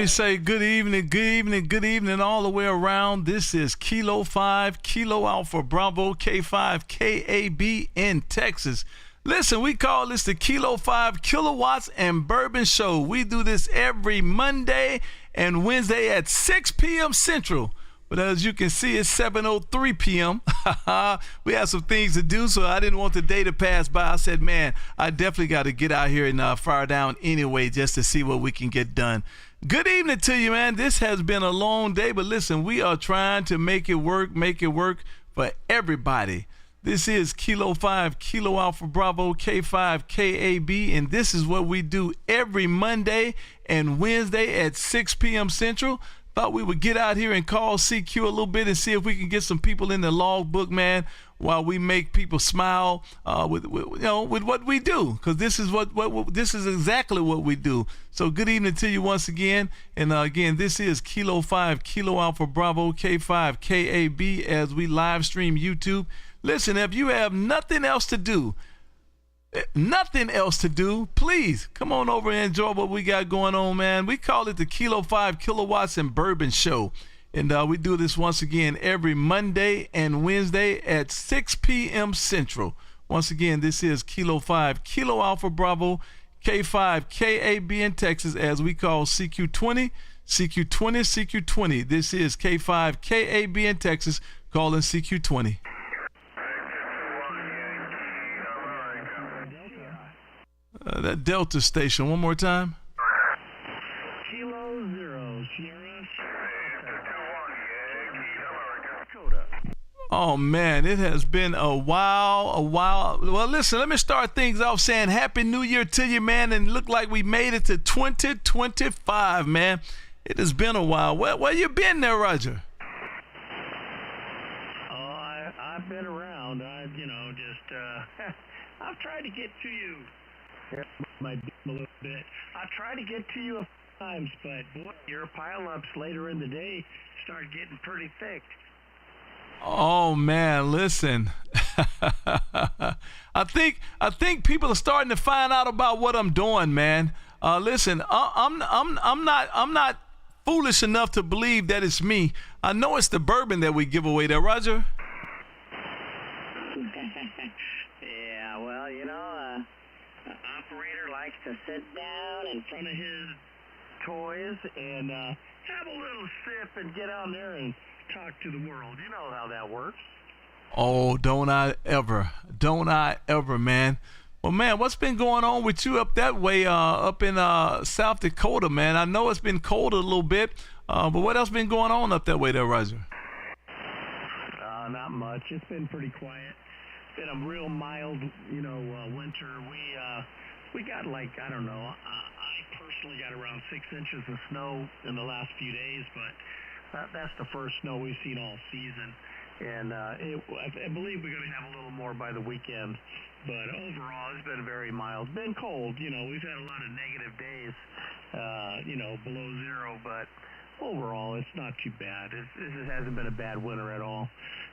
me say good evening, good evening, good evening all the way around. This is Kilo 5, Kilo Alpha Bravo, K5, KAB in Texas. Listen, we call this the Kilo 5 Kilowatts and Bourbon Show. We do this every Monday and Wednesday at 6 p.m. Central. But as you can see, it's 7:03 p.m. We have some things to do, so I didn't want the day to pass by. I said, man, I definitely got to get out here and fire down anyway just to see what we can get done. Good evening to you, man. This has been a long day, but listen, we are trying to make it work for everybody. This is Kilo 5, Kilo Alpha Bravo, K5, KAB, and this is what we do every Monday and Wednesday at 6 p.m. Central. Thought we would get out here and call CQ a little bit and see if we can get some people in the logbook, man, while we make people smile with what we do, because this is this is exactly what we do. So good evening to you once again, and again, this is Kilo 5, Kilo Alpha Bravo, K5, KAB as we live stream YouTube. Listen, if you have nothing else to do, please come on over and enjoy what we got going on, man. We call it the Kilo 5 Kilowatts and Bourbon Show, and we do this once again every Monday and Wednesday at 6 p.m. Central. Once again, this is Kilo 5 Kilo Alpha Bravo, K5 KAB in Texas, as we call CQ20, CQ20, CQ20. This is K5 KAB in Texas, calling CQ20. That Delta station, one more time. Kilo 0, Sierra. Oh, man, it has been a while. Well, listen, let me start things off saying Happy New Year to you, man, and look like we made it to 2025, man. It has been a while. Where you been there, Roger? Oh, I've been around. I've tried to get to you. Might be a little bit. I tried to get to you a few times, but boy, your pile-ups later in the day start getting pretty thick. Oh man, listen. I think people are starting to find out about what I'm doing, man. Listen, I'm not foolish enough to believe that it's me. I know it's the bourbon that we give away there, Roger. Yeah, well, operator likes to sit down in front of his toys and have a little sip and get on there and talk to the world. You know how that works. Oh, don't I ever, man. Well, man, what's been going on with you up that way, up in South Dakota, man? I know it's been cold a little bit, but what else been going on up that way there, Roger? Not much. It's been pretty quiet. It's been a real mild, winter. We got I personally got around 6 inches of snow in the last few days, but that's the first snow we've seen all season. And I believe we're going to have a little more by the weekend. But overall, it's been very mild. It's been cold. We've had a lot of negative days, below zero. But overall, it's not too bad. It hasn't been a bad winter at all.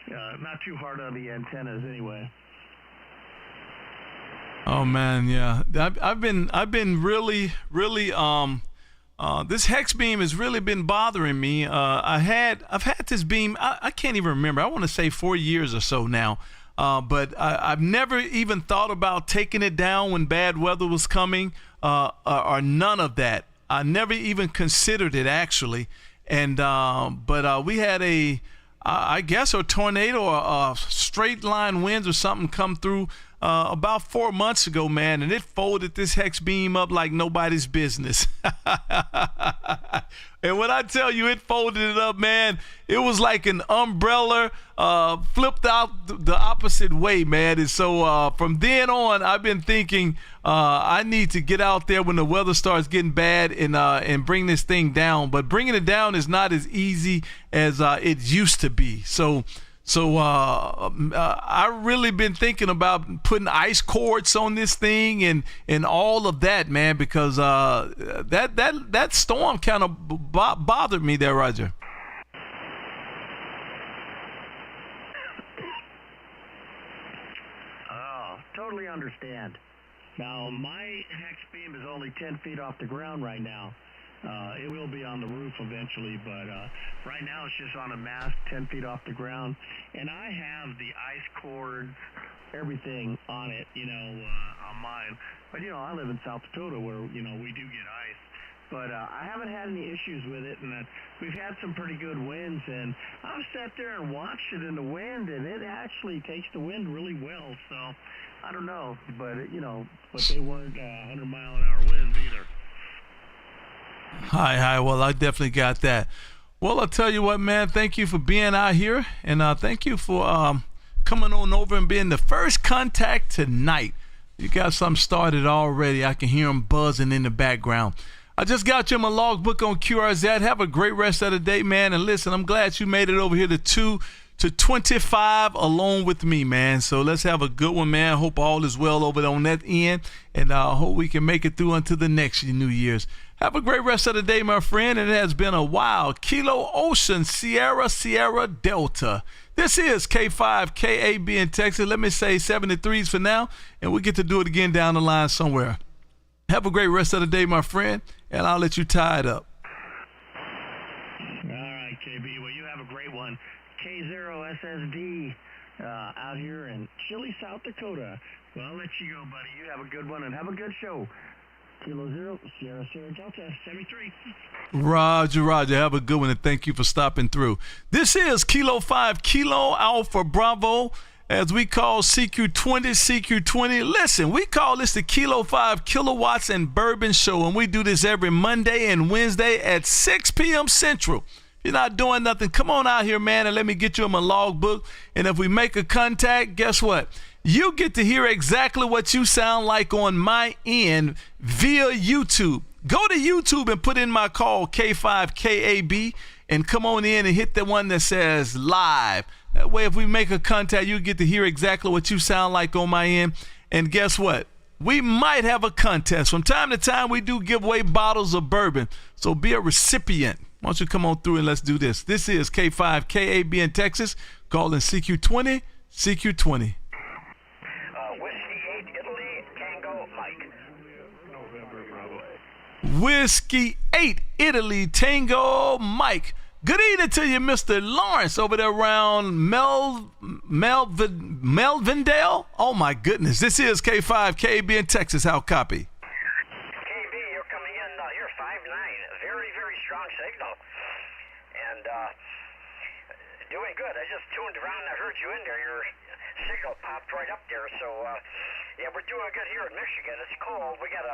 Not too hard on the antennas anyway. Oh man, yeah. I've been really this hex beam has really been bothering me. I've had this beam. I can't even remember. I want to say 4 years or so now. But I've never even thought about taking it down when bad weather was coming, or none of that. I never even considered it actually. And but we had I guess a tornado or straight line winds or something come through about 4 months ago, man, and it folded this hex beam up like nobody's business. And when I tell you it folded it up, man, it was like an umbrella flipped out the opposite way, man. And so from then on, I've been thinking I need to get out there when the weather starts getting bad and bring this thing down. But bringing it down is not as easy as it used to be. So I really been thinking about putting ice cords on this thing and all of that, man, because that storm kind of bothered me there, Roger. Oh, totally understand. Now, my hex beam is only 10 feet off the ground right now. It will be on the roof eventually, but right now it's just on a mast 10 feet off the ground. And I have the ice cords, everything on it, on mine. But, I live in South Dakota where, we do get ice. But I haven't had any issues with it, and we've had some pretty good winds. And I've sat there and watched it in the wind, and it actually takes the wind really well. So I don't know, but but they weren't 100-mile-an-hour winds either. Hi. Well, I definitely got that. Well, I'll tell you what, man. Thank you for being out here, and thank you for coming on over and being the first contact tonight. You got something started already. I can hear them buzzing in the background. I just got you in my logbook on QRZ. Have a great rest of the day, man. And listen, I'm glad you made it over here to 2 to 25 along with me, man. So let's have a good one, man. Hope all is well over on that end. And I hope we can make it through until the next New Year's. Have a great rest of the day, my friend. And it has been a while. Kilo Ocean Sierra Delta. This is K5 KAB in Texas. Let me say 73s for now. And we'll get to do it again down the line somewhere. Have a great rest of the day, my friend, and I'll let you tie it up. All right, KB. Well, you have a great one. K0SSD out here in chilly South Dakota. Well, I'll let you go, buddy. You have a good one and have a good show. Kilo 0, Sierra Delta, 73. Roger. Have a good one, and thank you for stopping through. This is Kilo 5, Kilo Alpha Bravo. As we call CQ20. Listen, we call this the Kilo 5 Kilowatts and Bourbon Show, and we do this every Monday and Wednesday at 6 p.m. Central. If you're not doing nothing, come on out here, man, and let me get you in my logbook. And if we make a contact, guess what? You get to hear exactly what you sound like on my end via YouTube. Go to YouTube and put in my call, K5KAB, and come on in and hit the one that says live. That way, if we make a contact, you get to hear exactly what you sound like on my end. And guess what? We might have a contest. From time to time, we do give away bottles of bourbon. So be a recipient. Why don't you come on through and let's do this. This is K5 KAB in Texas, calling CQ20. Whiskey 8 Italy Tango Mike. November, Bravo. Whiskey 8 Italy Tango Mike. Good evening to you, Mr. Lawrence, over there around Melvindale. Oh, my goodness. This is K5 KB in Texas. How copy? KB, you're coming in, you're 5'9", very, very strong signal. And doing good. I just tuned around and I heard you in there. Your signal popped right up there. So, yeah, we're doing good here in Michigan. It's cold. We got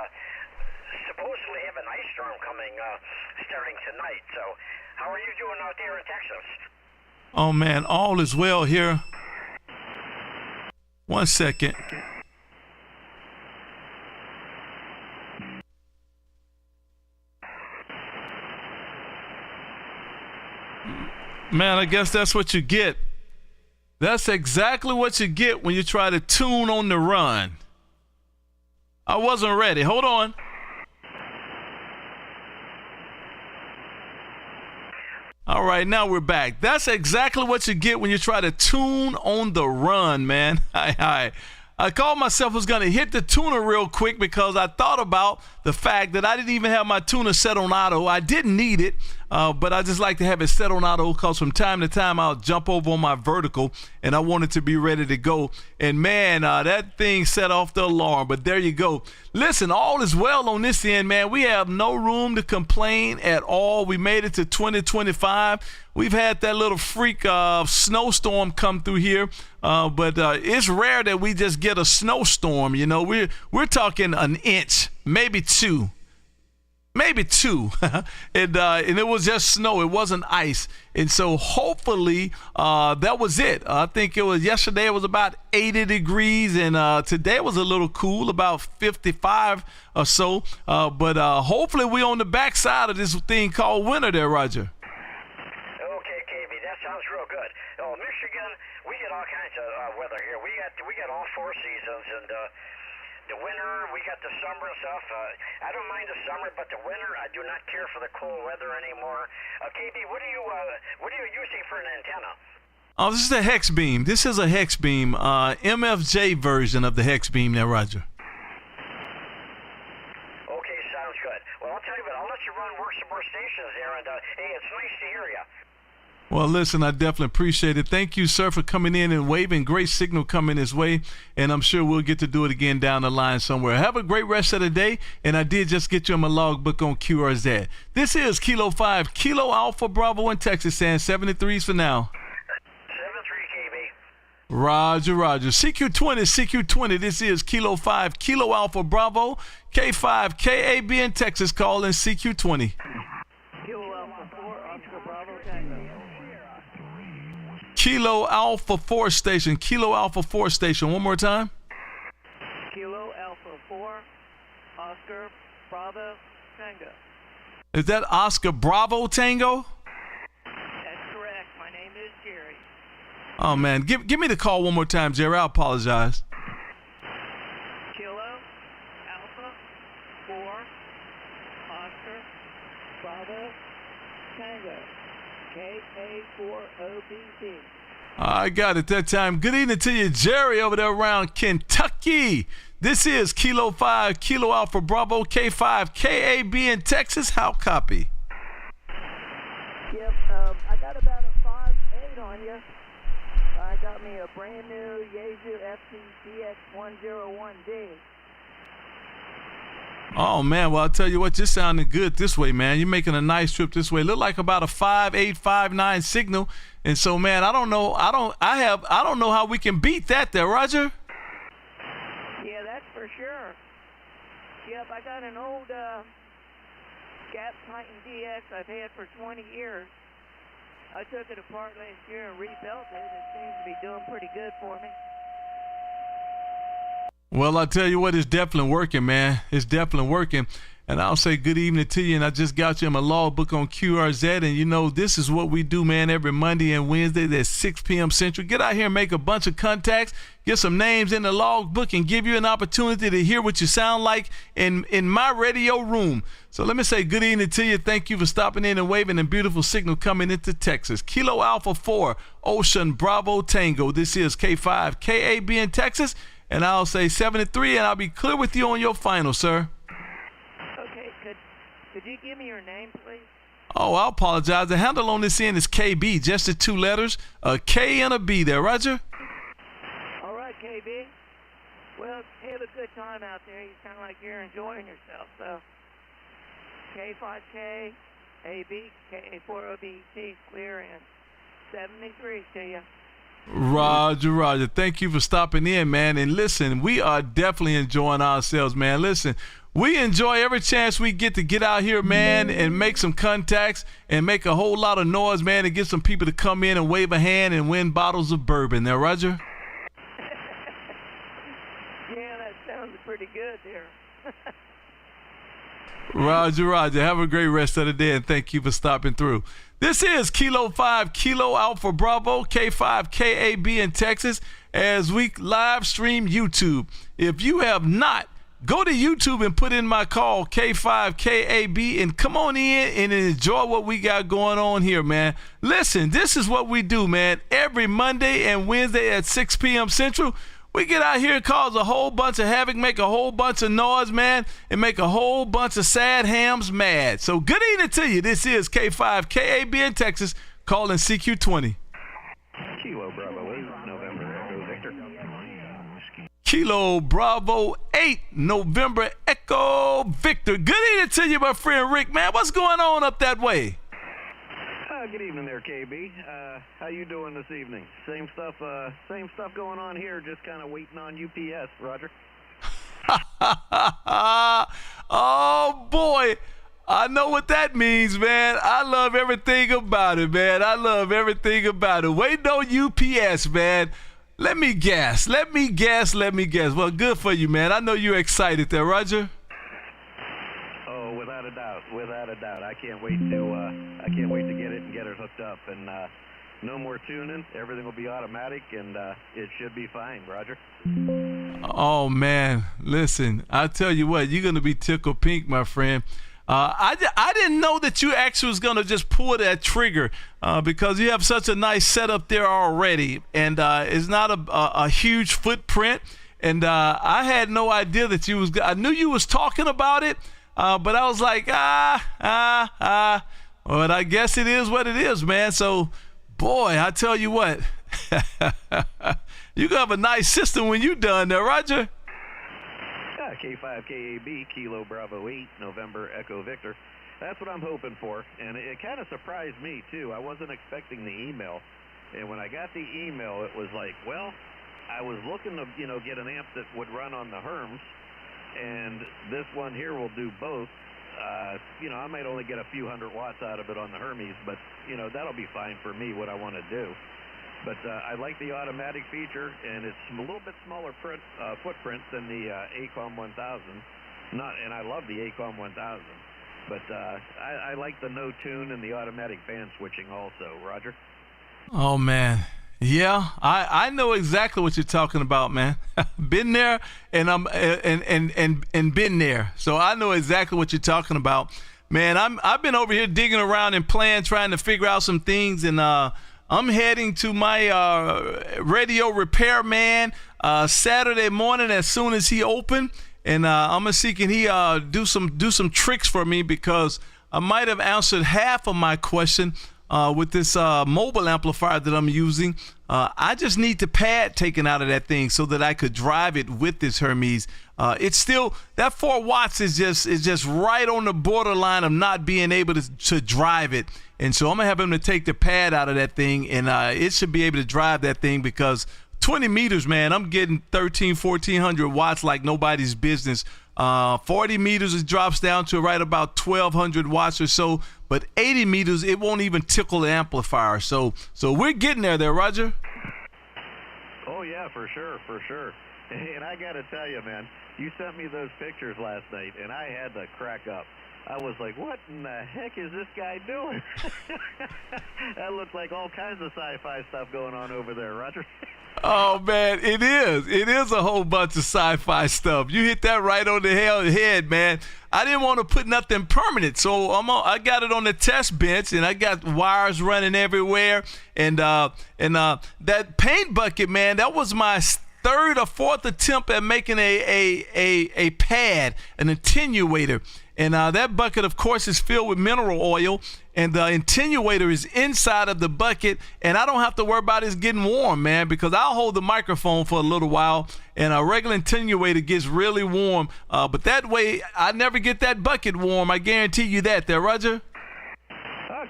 supposedly have an ice storm coming starting tonight. So, how are you doing out there in Texas? Oh, man, all is well here. 1 second. Man, I guess that's what you get. That's exactly what you get when you try to tune on the run. I wasn't ready. Hold on. All right, now we're back. That's exactly what you get when you try to tune on the run, man. I called myself was going to hit the tuner real quick because I thought about the fact that I didn't even have my tuner set on auto. I didn't need it, but I just like to have it set on auto because from time to time I'll jump over on my vertical and I want it to be ready to go. And man, that thing set off the alarm, but there you go. Listen, all is well on this end, man. We have no room to complain at all. We made it to 2025. We've had that little freak snowstorm come through here, but it's rare that we just get a snowstorm. You know, we're talking an inch, maybe two. and it was just snow. It wasn't ice. And so hopefully that was it. I think it was yesterday. It was about 80 degrees, and today was a little cool, about 55 or so. But hopefully we're on the backside of this thing called winter there, Roger. Okay, KB, that sounds real good. Oh, Michigan, we get all kinds of weather here. We got all four seasons, and the winter, we got the summer and stuff. I don't mind the summer, but the winter, I do not care for the cold weather anymore. KB, what are you using for an antenna? Oh, this is a hex beam. This is a hex beam, MFJ version of the hex beam there, Roger. Okay, sounds good. Well, I'll tell you what, I'll let you run, work some 4 stations there, and hey, it's nice to hear you. Well, listen, I definitely appreciate it. Thank you, sir, for coming in and waving. Great signal coming his way, and I'm sure we'll get to do it again down the line somewhere. Have a great rest of the day, and I did just get you on my logbook on QRZ. This is Kilo 5, Kilo Alpha Bravo in Texas, and 73s for now. 73 KB. Roger, roger. CQ20, CQ20. This is Kilo 5, Kilo Alpha Bravo, K5, KAB in Texas, calling CQ20. Kilo Alpha 4, Oscar Bravo, Tango. Kilo Alpha 4 station. Kilo Alpha 4 station. One more time. Kilo Alpha 4, Oscar Bravo, Tango. Is that Oscar Bravo Tango? That's correct. My name is Jerry. Oh, man. Give me the call one more time, Jerry. I apologize. Kilo Alpha 4, Oscar Bravo, Tango. KA4OBT. I got it that time. Good evening to you, Jerry, over there around Kentucky. This is Kilo 5, Kilo Alpha Bravo, K5, KAB in Texas. How copy? Yep, I got about a 5.8 on you. I got me a brand new Yaesu FTCX101D. Oh, man. Well, I'll tell you what, you're sounding good this way, man. You're making a nice trip this way. Look like about a 5.8, 5.9 signal. And so, man, I don't know how we can beat that there, Roger. Yeah, that's for sure. Yep, I got an old Gap Titan DX I've had for 20 years. I took it apart last year and rebuilt it. It seems to be doing pretty good for me. Well, I'll tell you what, it's definitely working, man. It's definitely working. And I'll say good evening to you. And I just got you in my logbook on QRZ. And, you know, this is what we do, man, every Monday and Wednesday at 6 p.m. Central. Get out here and make a bunch of contacts, get some names in the logbook, and give you an opportunity to hear what you sound like in my radio room. So let me say good evening to you. Thank you for stopping in and waving, and beautiful signal coming into Texas. Kilo Alpha 4, Ocean Bravo Tango. This is K5, KAB in Texas. And I'll say 73, and I'll be clear with you on your final, sir. Okay, could you give me your name, please? Oh, I apologize. The handle on this end is KB, just the 2 letters, a K and a B there, Roger. All right, KB. Well, have a good time out there. You sound like you're enjoying yourself. So, K5K, AB, KA4OBT, clear, and 73 to you. Roger, Roger. Thank you for stopping in, man. And listen, we are definitely enjoying ourselves, man. Listen, we enjoy every chance we get to get out here, man, and make some contacts and make a whole lot of noise, man, and get some people to come in and wave a hand and win bottles of bourbon. Now, Roger? Yeah, that sounds pretty good there. Roger, Roger. Have a great rest of the day, and thank you for stopping through. This is Kilo 5, Kilo Alpha Bravo, K5, KAB in Texas, as we live stream YouTube. If you have not, go to YouTube and put in my call, K5, KAB, and come on in and enjoy what we got going on here, man. Listen, this is what we do, man. Every Monday and Wednesday at 6 p.m. Central, we get out here and cause a whole bunch of havoc, make a whole bunch of noise, man, and make a whole bunch of sad hams mad. So good evening to you. This is K5, KAB in Texas, calling CQ20. Kilo Bravo 8, November Echo Victor. Kilo Bravo 8, November Echo Victor. Good evening to you, my friend Rick, man. What's going on up that way? Good evening there, KB. How you doing this evening? Same stuff going on here, just kind of waiting on UPS, Roger. Oh, boy. I know what that means, man. I love everything about it, man. I love everything about it. Waiting on UPS, man. Let me guess. Well, good for you, man. I know you're excited there, Roger. Oh, without a doubt. I can't wait to get it hooked up, and no more tuning. Everything will be automatic, and it should be fine, Roger. Oh, man. Listen, I tell you what, you're going to be tickled pink, my friend. I didn't know that you actually was going to just pull that trigger because you have such a nice setup there already, and it's not a huge footprint, and I had no idea that I knew you was talking about it. But I was like, but I guess it is what it is, man. So, boy, I tell you what, you gonna have a nice system when you done there, Roger. K5KAB, Kilo Bravo 8, November Echo Victor. That's what I'm hoping for, and it kind of surprised me, too. I wasn't expecting the email, and when I got the email, it was like, well, I was looking to, get an amp that would run on the Herms, and this one here will do both. I might only get a few hundred watts out of it on the Hermes, but, that'll be fine for me, what I want to do. But I like the automatic feature, and it's a little bit smaller footprint than the ACOM 1000. And I love the ACOM 1000. But I like the no tune and the automatic band switching also, Roger. Oh, man. Yeah, I know exactly what you're talking about, man. Been there and and been there. So I know exactly what you're talking about. Man, I've been over here digging around and playing, trying to figure out some things, and I'm heading to my radio repairman Saturday morning as soon as he open, and I'm gonna see can he do some tricks for me, because I might have answered half of my question with this mobile amplifier that I'm using. I just need the pad taken out of that thing so that I could drive it with this Hermes. It's still, that 4 watts is just right on the borderline of not being able to drive it. And so I'm gonna have him to take the pad out of that thing, and it should be able to drive that thing, because 20 meters, man, I'm getting 1,400 watts like nobody's business. 40 meters, it drops down to right about 1,200 watts or so, but 80 meters, it won't even tickle the amplifier. So we're getting there, Roger. Oh, yeah, for sure. And I got to tell you, man, you sent me those pictures last night, and I had to crack up. I was like, what in the heck is this guy doing? That looked like all kinds of sci-fi stuff going on over there, Roger. Oh, man, it is a whole bunch of sci-fi stuff. You hit that right on the head, man. I didn't want to put nothing permanent, so I got it on the test bench, and I got wires running everywhere. And that paint bucket, man, that was my third or fourth attempt at making a pad, an attenuator. And that bucket, of course, is filled with mineral oil, and the attenuator is inside of the bucket, and I don't have to worry about it getting warm, man, because I'll hold the microphone for a little while, and a regular attenuator gets really warm. But that way, I never get that bucket warm. I guarantee you that, there, Roger.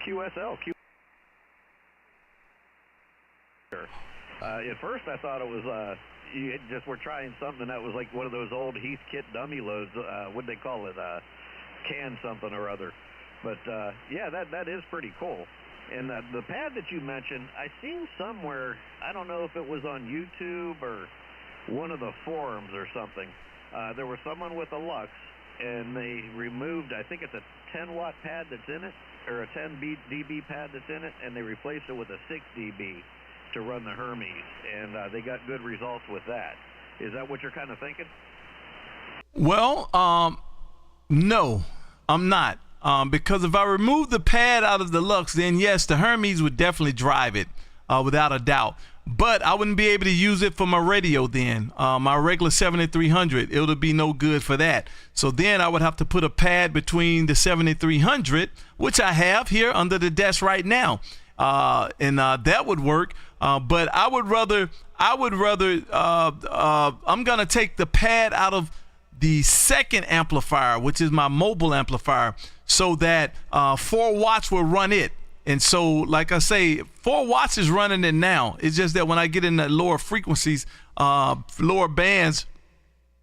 QSL. At first, I thought it was you just were trying something that was like one of those old Heathkit dummy loads. What'd they call it? Can something or other. But yeah, that is pretty cool. And the pad that you mentioned, I seen somewhere, I don't know if it was on YouTube or one of the forums or something. There was someone with a Lux, and they removed, I think it's a 10-watt pad that's in it, or a 10 dB pad that's in it, and they replaced it with a 6 dB to run the Hermes, and they got good results with that. Is that what you're kind of thinking? Well, no, I'm not. Because if I remove the pad out of the Lux, then yes, the Hermes would definitely drive it, without a doubt. But I wouldn't be able to use it for my radio then. My regular 7300, it would be no good for that. So then I would have to put a pad between the 7300, which I have here under the desk right now. And that would work. But I would rather, I'm going to take the pad out of the second amplifier, which is my mobile amplifier, so that 4 watts will run it. And so, like I say, 4 watts is running it now. It's just that when I get in the lower frequencies, lower bands,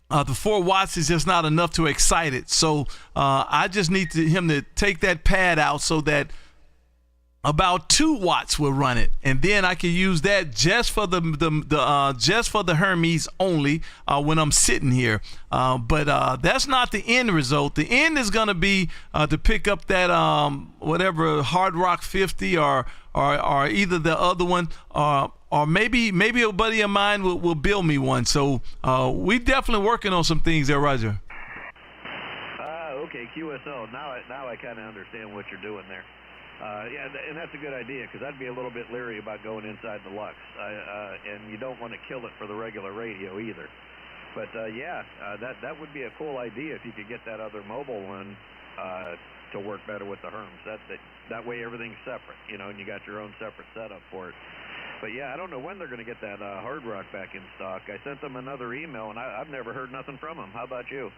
the 4 watts is just not enough to excite it. So I just need him to take that pad out so that about 2 watts will run it, and then I can use that just for the Hermes only when I'm sitting here. But that's not the end result. The end is going to be to pick up that whatever Hard Rock 50 or either the other one, or maybe a buddy of mine will build me one. So we definitely working on some things there, Roger. Okay, QSO. Now I kind of understand what you're doing there. Yeah, and that's a good idea, because I'd be a little bit leery about going inside the Lux, and you don't want to kill it for the regular radio either. But that would be a cool idea if you could get that other mobile one to work better with the Herms. That way everything's separate, and you got your own separate setup for it. But yeah, I don't know when they're going to get that Hard Rock back in stock. I sent them another email, and I've never heard nothing from them. How about you?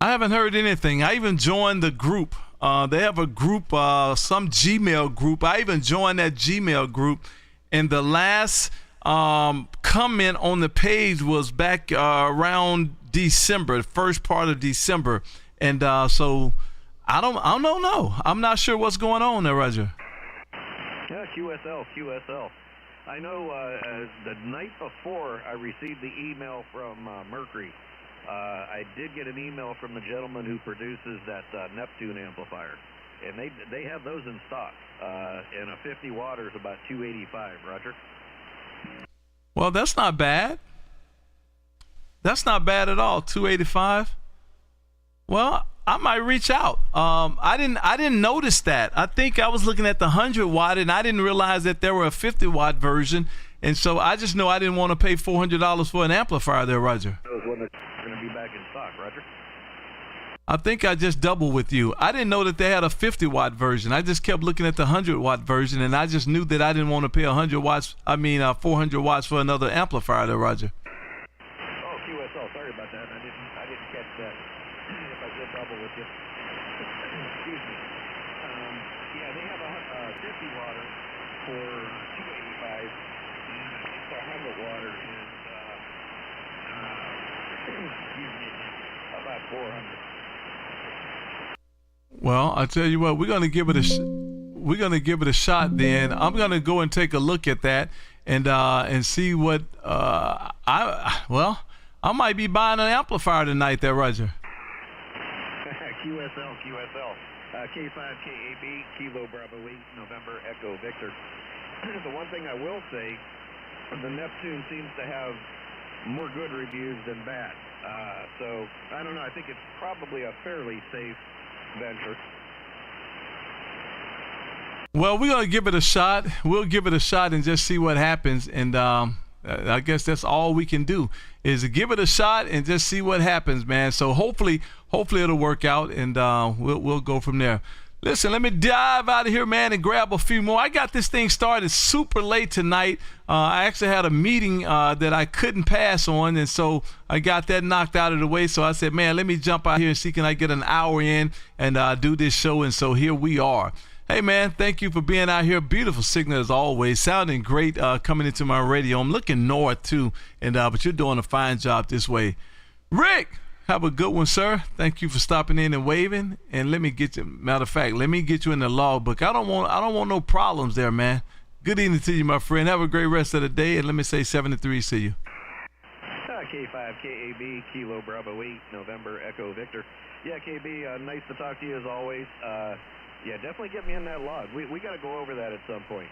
I haven't heard anything. I even joined the group. They have a group, some Gmail group. I even joined that Gmail group, and the last comment on the page was back around December, the first part of December, and so I don't know. I'm not sure what's going on there, Roger. Yeah, QSL. I know the night before I received the email from Mercury, I did get an email from the gentleman who produces that Neptune amplifier, and they have those in stock, and a 50 watt is about $285, Roger. Well, that's not bad. That's not bad at all. $285. Well, I might reach out. I didn't notice that. I think I was looking at the 100 watt, and I didn't realize that there were a 50 watt version. And so I just know I didn't want to pay $400 for an amplifier there, Roger. Those ones are going to be back in stock, Roger. I think I just doubled with you. I didn't know that they had a 50 watt version. I just kept looking at the 100 watt version, and I just knew that I didn't want to pay 400 watts for another amplifier there, Roger. Oh, QSO, sorry about that. I didn't catch that. If I did double with you. Excuse me. Yeah, they have a 50 watter for $285, and I think the 100 watter is excuse me, about $400. Well, I tell you what, we're gonna give it a shot. Then I'm gonna go and take a look at that and see what I might be buying an amplifier tonight there, Roger. QSL, K5 KAB, Kilo Bravo 8, November Echo Victor. The one thing I will say, the Neptune seems to have more good reviews than bad. So I don't know. I think it's probably a fairly safe venture. Well, we're gonna give it a shot. We'll give it a shot and just see what happens. And I guess that's all we can do is give it a shot and just see what happens, man. So hopefully it'll work out, and we'll go from there. Listen, let me dive out of here, man, and grab a few more. I got this thing started super late tonight. I actually had a meeting that I couldn't pass on, and so I got that knocked out of the way. So I said, man, let me jump out here and see can I get an hour in and do this show. And so here we are. Hey, man, thank you for being out here. Beautiful signal as always. Sounding great coming into my radio. I'm looking north, too, and but you're doing a fine job this way. Rick! Have a good one, sir. Thank you for stopping in and waving. And let me get you. Matter of fact, let me get you in the logbook. I don't want no problems there, man. Good evening to you, my friend. Have a great rest of the day. And let me say 73. See you. K5 KAB, Kilo Bravo 8, November Echo Victor. Yeah, KB, nice to talk to you as always. Yeah, definitely get me in that log. We got to go over that at some point.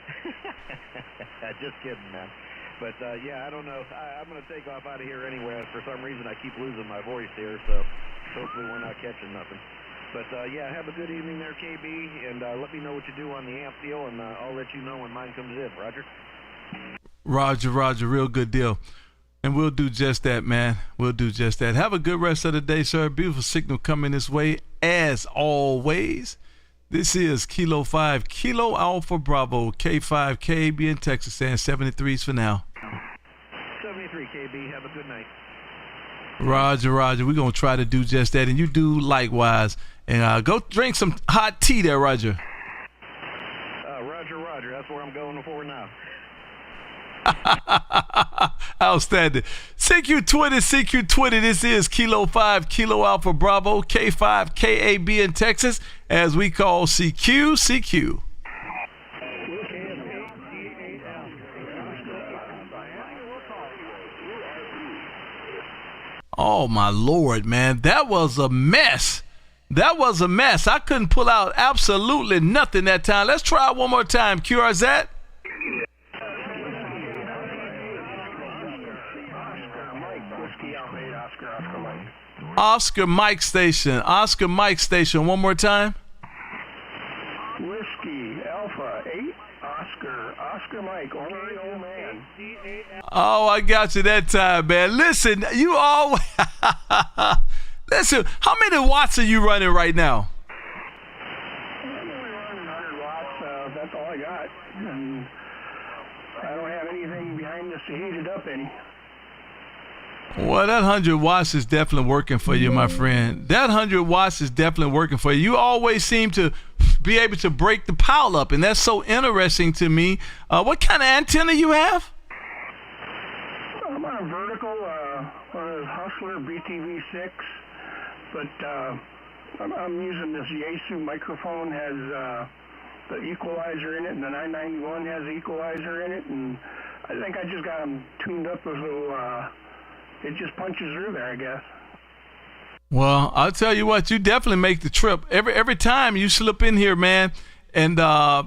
Just kidding, man. But, yeah, I don't know. I'm going to take off out of here anyway. For some reason, I keep losing my voice here, so hopefully we're not catching nothing. But, yeah, have a good evening there, KB, and let me know what you do on the amp deal, and I'll let you know when mine comes in. Roger? Roger. Real good deal. And we'll do just that, man. We'll do just that. Have a good rest of the day, sir. Beautiful signal coming this way, as always. This is Kilo 5, Kilo Alpha Bravo, K5, KB in Texas, and 73s for now. 73, KB. Have a good night. Roger. We're going to try to do just that, and you do likewise. And go drink some hot tea there, Roger. Roger. That's where I'm going for now. Outstanding. CQ20. This is Kilo 5, Kilo Alpha Bravo, K5, KAB in Texas, as we call CQ. Oh, my Lord, man. That was a mess. I couldn't pull out absolutely nothing that time. Let's try it one more time. QRZ. Oscar Mike Station. One more time. Whiskey Alpha 8, Oscar Mike, ornery old man. Oh, I got you that time, man. Listen, you always listen. How many watts are you running right now? I'm only running 100 watts. That's all I got. And I don't have anything behind this to heat it up any. Well, that 100 watts is definitely working for you, my friend. That 100 watts is definitely working for you. You always seem to be able to break the pile up, and that's so interesting to me. What kind of antenna you have? I'm on a vertical, Hustler BTV6, but I'm using this Yaesu microphone. Has the equalizer in it, and the 991 has the equalizer in it, and I think I just got them tuned up a little. It just punches through there, I guess. Well, I'll tell you what, you definitely make the trip. Every time you slip in here, man, and I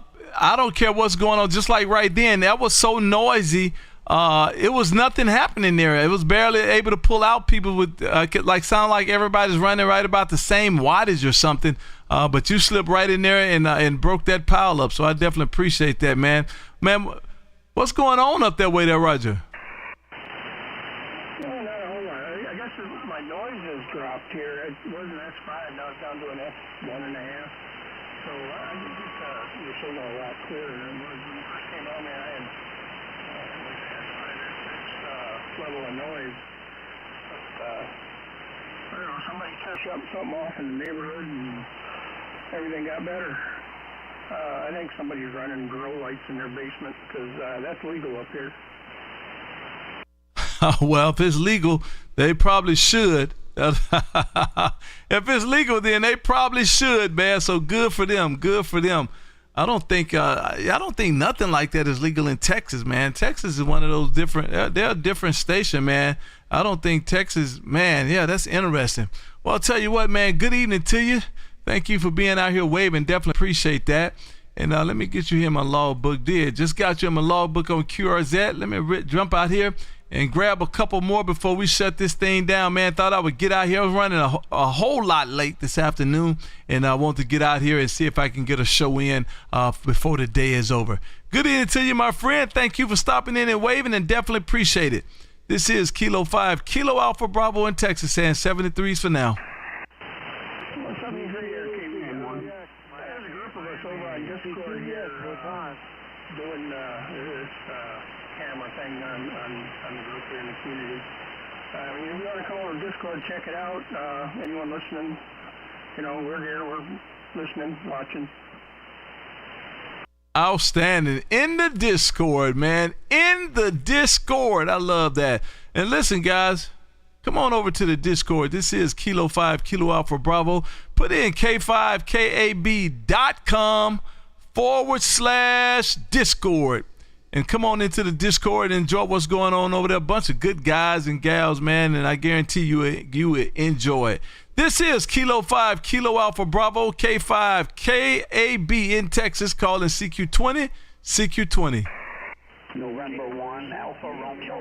don't care what's going on, just like right then, that was so noisy. It was nothing happening there. It was barely able to pull out people with, sound like everybody's running right about the same wattage or something. But you slipped right in there and broke that pile up. So I definitely appreciate that, man. Man, what's going on up that way there, Roger? Dropped here. It was an S5, now it's down to an S1.5. So I can get your signal a lot clearer than it was when you first came on there. I had S5, S6 level of noise. But, I don't know, somebody turned something off in the neighborhood and everything got better. I think somebody's running grow lights in their basement because that's legal up here. Well, if it's legal, they probably should. If it's legal, then they probably should, man. So good for them. Good for them. I don't think nothing like that is legal in Texas, man. Texas is one of those different. They're a different station, man. I don't think Texas, man. Yeah, that's interesting. Well, I'll tell you what, man. Good evening to you. Thank you for being out here waving. Definitely appreciate that. And let me get you here in my logbook. Just got you in my logbook on QRZ. Let me jump out here and grab a couple more before we shut this thing down, man. Thought I would get out here. I was running a whole lot late this afternoon, and I want to get out here and see if I can get a show in before the day is over. Good evening to you, my friend. Thank you for stopping in and waving, and definitely appreciate it. This is Kilo 5, Kilo Alpha Bravo in Texas, saying 73s for now. There's a group of us over on Discord here doing this camera thing on the group here in the community. If you want to come over to Discord, check it out. Anyone listening, we're here, we're listening, watching. Outstanding. In the Discord, man. In the Discord. I love that. And listen, guys, come on over to the Discord. This is Kilo 5, Kilo Alpha Bravo. Put in K5KAB.com/Discord. And come on into the Discord and enjoy what's going on over there. A bunch of good guys and gals, man, and I guarantee you will enjoy it. This is Kilo 5, Kilo Alpha Bravo, K5KAB in Texas, calling CQ20, CQ20. November 1, Alpha Romeo.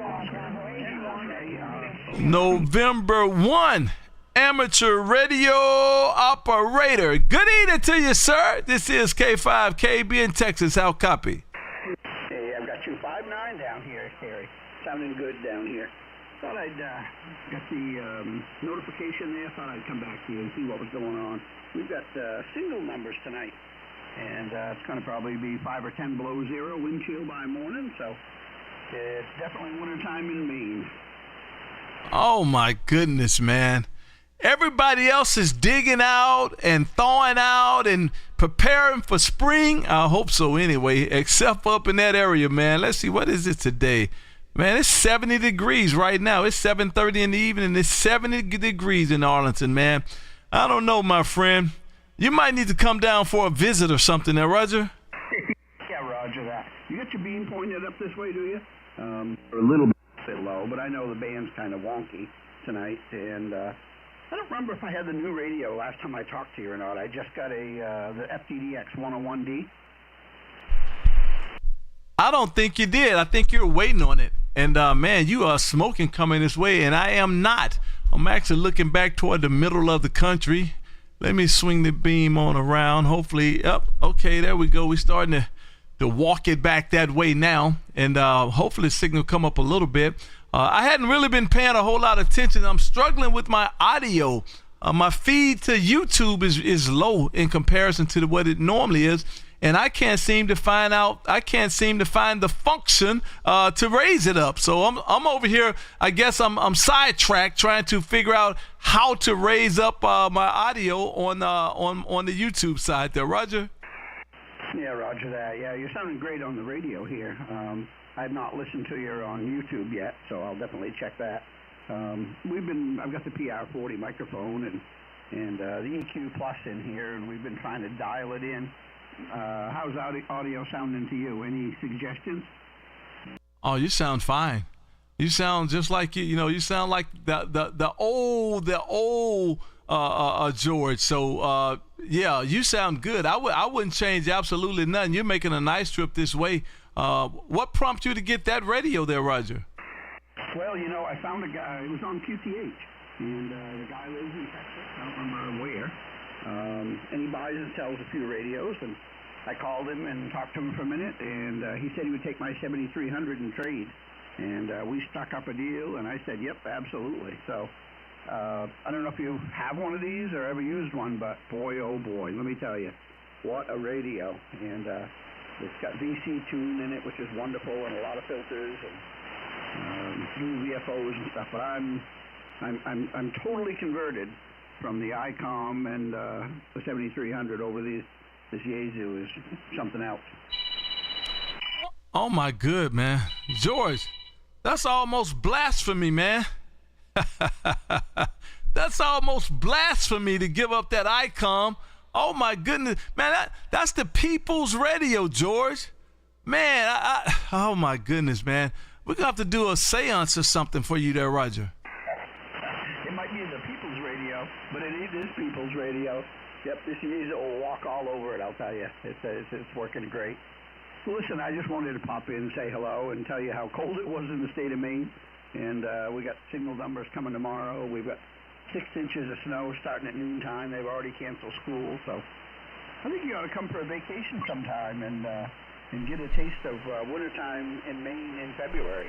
November 1, amateur radio operator. Good evening to you, sir. This is K5KB in Texas. How copy? Hey, I've got 259 down here, Terry. Sounding good down here. Thought I'd got the notification there. Thought I'd come back to you and see what was going on. We've got single numbers tonight, and it's going to probably be 5 or 10 below zero, wind chill by morning, so it's definitely wintertime in Maine. Oh, my goodness, man. Everybody else is digging out and thawing out and preparing for spring. I hope so anyway, except up in that area, man. Let's see, what is it today? Man, it's 70 degrees right now. It's 7:30 in the evening. It's 70 degrees in Arlington, man. I don't know, my friend. You might need to come down for a visit or something there, Roger. Yeah, Roger that. You got your beam pointed up this way, do you? A little bit low, but I know the band's kind of wonky tonight, and I don't remember if I had the new radio last time I talked to you or not. I just got the FTDX 101D. I don't think you did. I think you're waiting on it. And, man, you are smoking coming this way, and I am not. I'm actually looking back toward the middle of the country. Let me swing the beam on around. Hopefully, okay, there we go. We're starting to walk it back that way now, and hopefully the signal come up a little bit. I hadn't really been paying a whole lot of attention. I'm struggling with my audio. My feed to YouTube is low in comparison to what it normally is, and I can't seem to find the function to raise it up. So I'm over here. I guess I'm sidetracked trying to figure out how to raise up my audio on the YouTube side there, Roger. Yeah, Roger that. Yeah, you're sounding great on the radio here. I've not listened to you on YouTube yet, so I'll definitely check that. I've got the PR40 microphone and the EQ Plus in here, and we've been trying to dial it in. How's audio sounding to you? Any suggestions? Oh, you sound fine. You sound just like you sound like the old George. So yeah, you sound good. I wouldn't change absolutely nothing. You're making a nice trip this way. What prompted you to get that radio there, Roger? Well, I found a guy. It was on QTH, and the guy lives in Texas. I don't remember where. And he buys and sells a few radios, and I called him and talked to him for a minute, and he said he would take my 7300 in trade, and we struck up a deal, and I said, yep, absolutely. So I don't know if you have one of these or ever used one, but boy, oh boy, let me tell you, what a radio. And it's got VC tune in it, which is wonderful, and a lot of filters and through VFOs and stuff. But I'm totally converted from the ICOM and the 7300 over this Yaesu is something else. Oh my good man, George, that's almost blasphemy, man. That's almost blasphemy to give up that ICOM. Oh my goodness, man, that's the people's radio, George. Man, oh my goodness, man. We're gonna have to do a seance or something for you there, Roger. It might be the people's radio, but it is people's radio. Yep, this Yaesu will walk all over it, I'll tell you. It's working great. Well, listen, I just wanted to pop in and say hello and tell you how cold it was in the state of Maine. And we got signal numbers coming tomorrow. We've got 6 inches of snow starting at noontime. They've already canceled school. So I think you ought to come for a vacation sometime and get a taste of wintertime in Maine in February.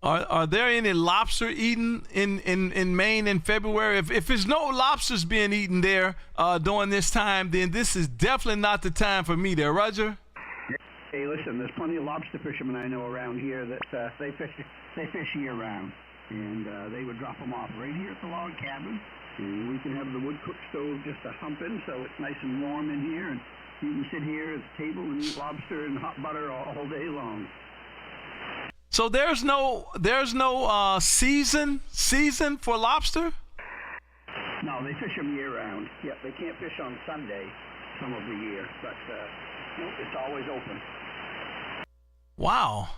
Are there any lobster eaten in Maine in February? If there's no lobsters being eaten there during this time, then this is definitely not the time for me there, Roger. Hey, listen, there's plenty of lobster fishermen I know around here that they fish year-round, and they would drop them off right here at the log cabin, and we can have the wood cook stove just a humping, so it's nice and warm in here, and you can sit here at the table and eat lobster and hot butter all day long. So there's no season for lobster? No, they fish them year-round. Yep, they can't fish on Sunday some of the year, but nope, it's always open. Wow.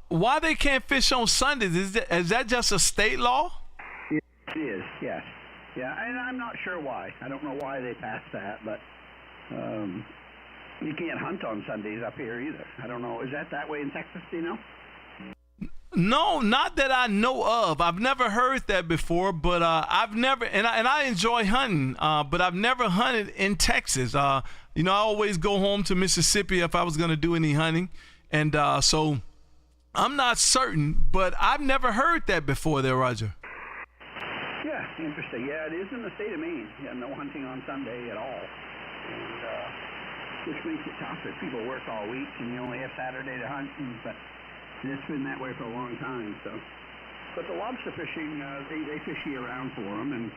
Why they can't fish on Sundays? Is that just a state law? It is, yes. Yeah, and I'm not sure why. I don't know why they passed that, but you can't hunt on Sundays up here either. I don't know. Is that way in Texas, do you know? No, not that I know of. I've never heard that before, but I've never, and I enjoy hunting, but I've never hunted in Texas. I always go home to Mississippi if I was going to do any hunting, and so I'm not certain, but I've never heard that before there, Roger. Yeah, interesting. Yeah, it is in the state of Maine. Yeah, no hunting on Sunday at all, and which makes it tough if people work all week and you only have Saturday to hunt, but it's been that way for a long time. So, but the lobster fishing, they fish year-round for them,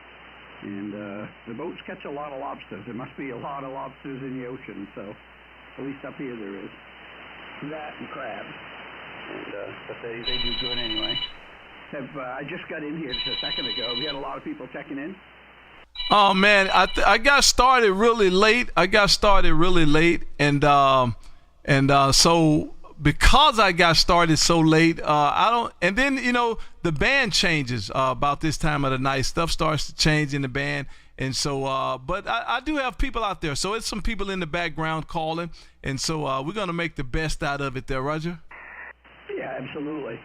and the boats catch a lot of lobsters. There must be a lot of lobsters in the ocean, so at least up here there is. That and crabs, but they do good anyway. I just got in here just a second ago. We had a lot of people checking in. Oh man, I got started really late. And so because I got started so late, and then the band changes about this time of the night. Stuff starts to change in the band, and so but I do have people out there. So it's some people in the background calling, and so we're gonna make the best out of it there, Roger. Yeah, absolutely.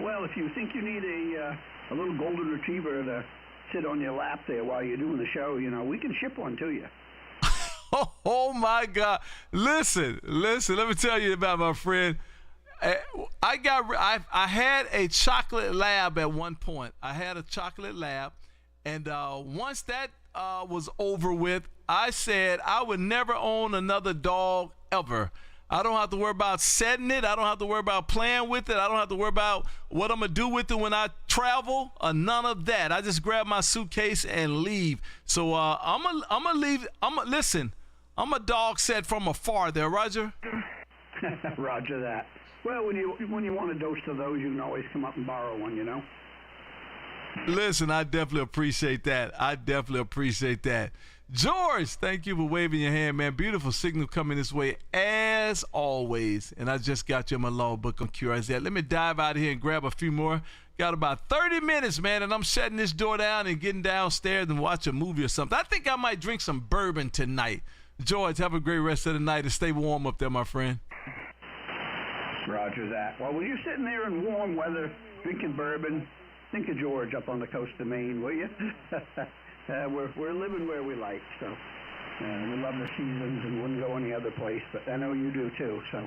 Well, if you think you need a little golden retriever to sit on your lap there while you're doing the show, we can ship one to you. Oh my God! Listen. Let me tell you about my friend. I had a chocolate lab at one point. I had a chocolate lab, and once that was over with, I said I would never own another dog ever. I don't have to worry about setting it. I don't have to worry about playing with it. I don't have to worry about what I'm gonna do with it when I travel. None of that. I just grab my suitcase and leave. So I'm gonna leave. Listen. I'm a dog set from afar there, Roger. Roger that. Well, when you want a dose of those, you can always come up and borrow one, you know. Listen, I definitely appreciate that. George, thank you for waving your hand, man. Beautiful signal coming this way as always. And I just got you in my logbook on QRZ. Let me dive out of here and grab a few more. Got about 30 minutes, man, and I'm shutting this door down and getting downstairs and watch a movie or something. I think I might drink some bourbon tonight. George, have a great rest of the night and stay warm up there, my friend. Roger that. Well, when you're sitting there in warm weather drinking bourbon, think of George up on the coast of Maine, will you? We're living where we like, so we love the seasons and wouldn't go any other place, but I know you do too. So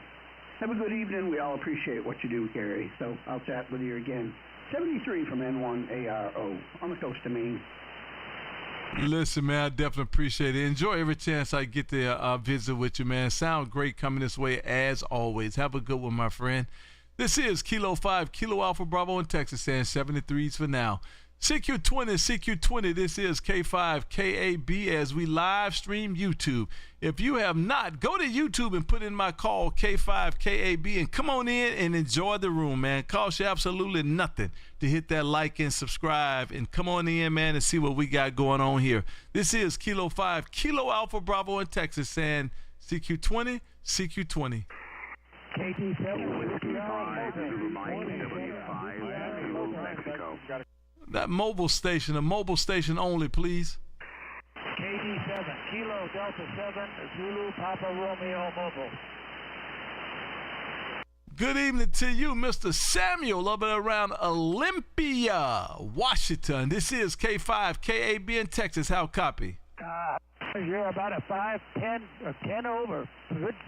have a good evening. We all appreciate what you do, Gary. So I'll chat with you again. 73 from N1ARO on the coast of Maine. Listen, man, I definitely appreciate it. Enjoy every chance I get to visit with you, man. Sound great coming this way as always. Have a good one, my friend. This is Kilo 5, Kilo Alpha Bravo in Texas, and 73s for now. CQ20, this is K5KAB as we live stream YouTube. If you have not, go to YouTube and put in my call, K5KAB, and come on in and enjoy the room, man. Costs you absolutely nothing to hit that like and subscribe, and come on in, man, and see what we got going on here. This is Kilo 5, Kilo Alpha Bravo in Texas, and CQ20. KT7, Mexico. That mobile station, a mobile station only, please. KT7, Kilo Delta 7, Zulu Papa Romeo Mobile. Good evening to you, Mr. Samuel, up and around Olympia, Washington. This is K5KAB in Texas. How copy? You're about a 5-10 or 10 over.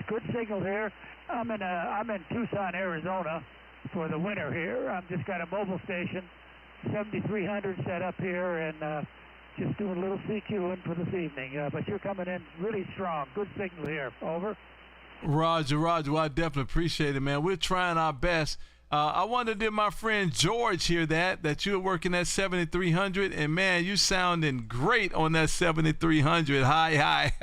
Good signal here. I'm in Tucson, Arizona, for the winter here. I've just got a mobile station. 7300 set up here, and just doing a little CQing for this evening. But you're coming in really strong. Good signal here. Over. Roger. Well, I definitely appreciate it, man. We're trying our best. I wondered if my friend George hear that you're working at 7300, and man, you sounding great on that 7300. Hi.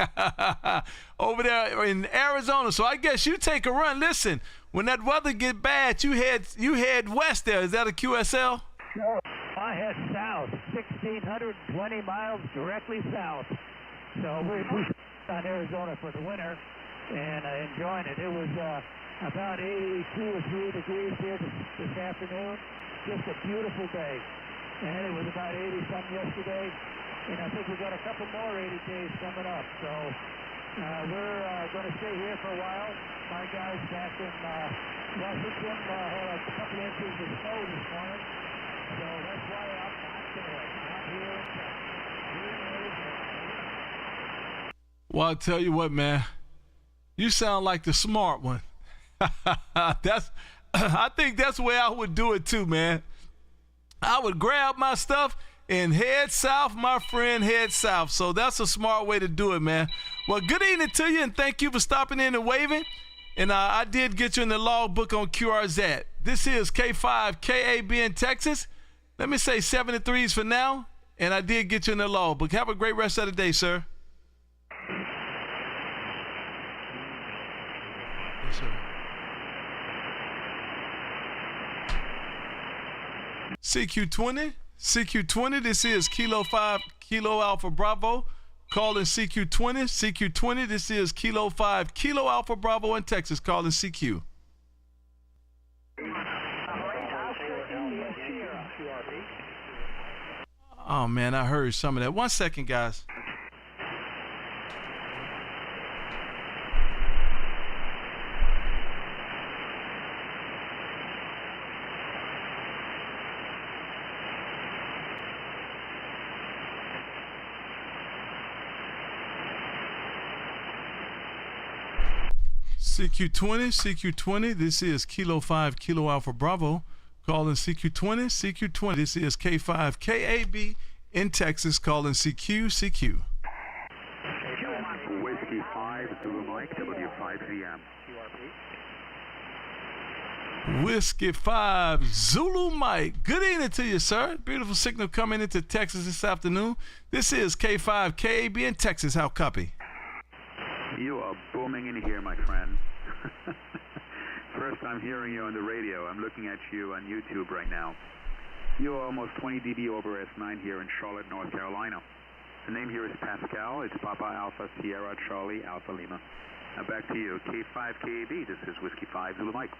Over there in Arizona. So I guess you take a run. Listen, when that weather get bad, you head west there. Is that a QSL? No, I head south, 1,620 miles directly south. So we're on Arizona for the winter and enjoying it. It was about 82 or 3 degrees here this afternoon. Just a beautiful day. And it was about 80-something yesterday. And I think we got a couple more 80 days coming up. So we're going to stay here for a while. My guys back in Washington had a couple inches of snow this morning. So that's why I'm here in Arizona. Well, I'll tell you what, man. You sound like the smart one. I think that's the way I would do it too, man. I would grab my stuff and head south, my friend, head south. So that's a smart way to do it, man. Well, good evening to you, and thank you for stopping in and waving. And I did get you in the logbook on QRZ. This is K5KAB in Texas. Let me say 73s for now, and I did get you in the logbook. Have a great rest of the day, sir. Yes, sir. CQ20, this is Kilo 5, Kilo Alpha Bravo. Calling CQ20, this is Kilo 5, Kilo Alpha Bravo in Texas, calling CQ. Oh, man, I heard some of that. 1 second, guys. CQ20, this is Kilo 5, Kilo Alpha Bravo. Calling CQ20, this is K5, KAB in Texas, calling CQ. Whiskey 5, Zulu Mike, W5VM. Whiskey 5, Zulu Mike. Good evening to you, sir. Beautiful signal coming into Texas this afternoon. This is K5, KAB in Texas. How copy? You are booming in here, my friend. First time hearing you on the radio. I'm looking at you on YouTube right now. You're almost 20 dB over S9 here in Charlotte, North Carolina. The name here is Pascal. It's Papa Alpha Sierra Charlie Alpha Lima. Now back to you. K5 KAB. This is Whiskey 5 Zulu Mike.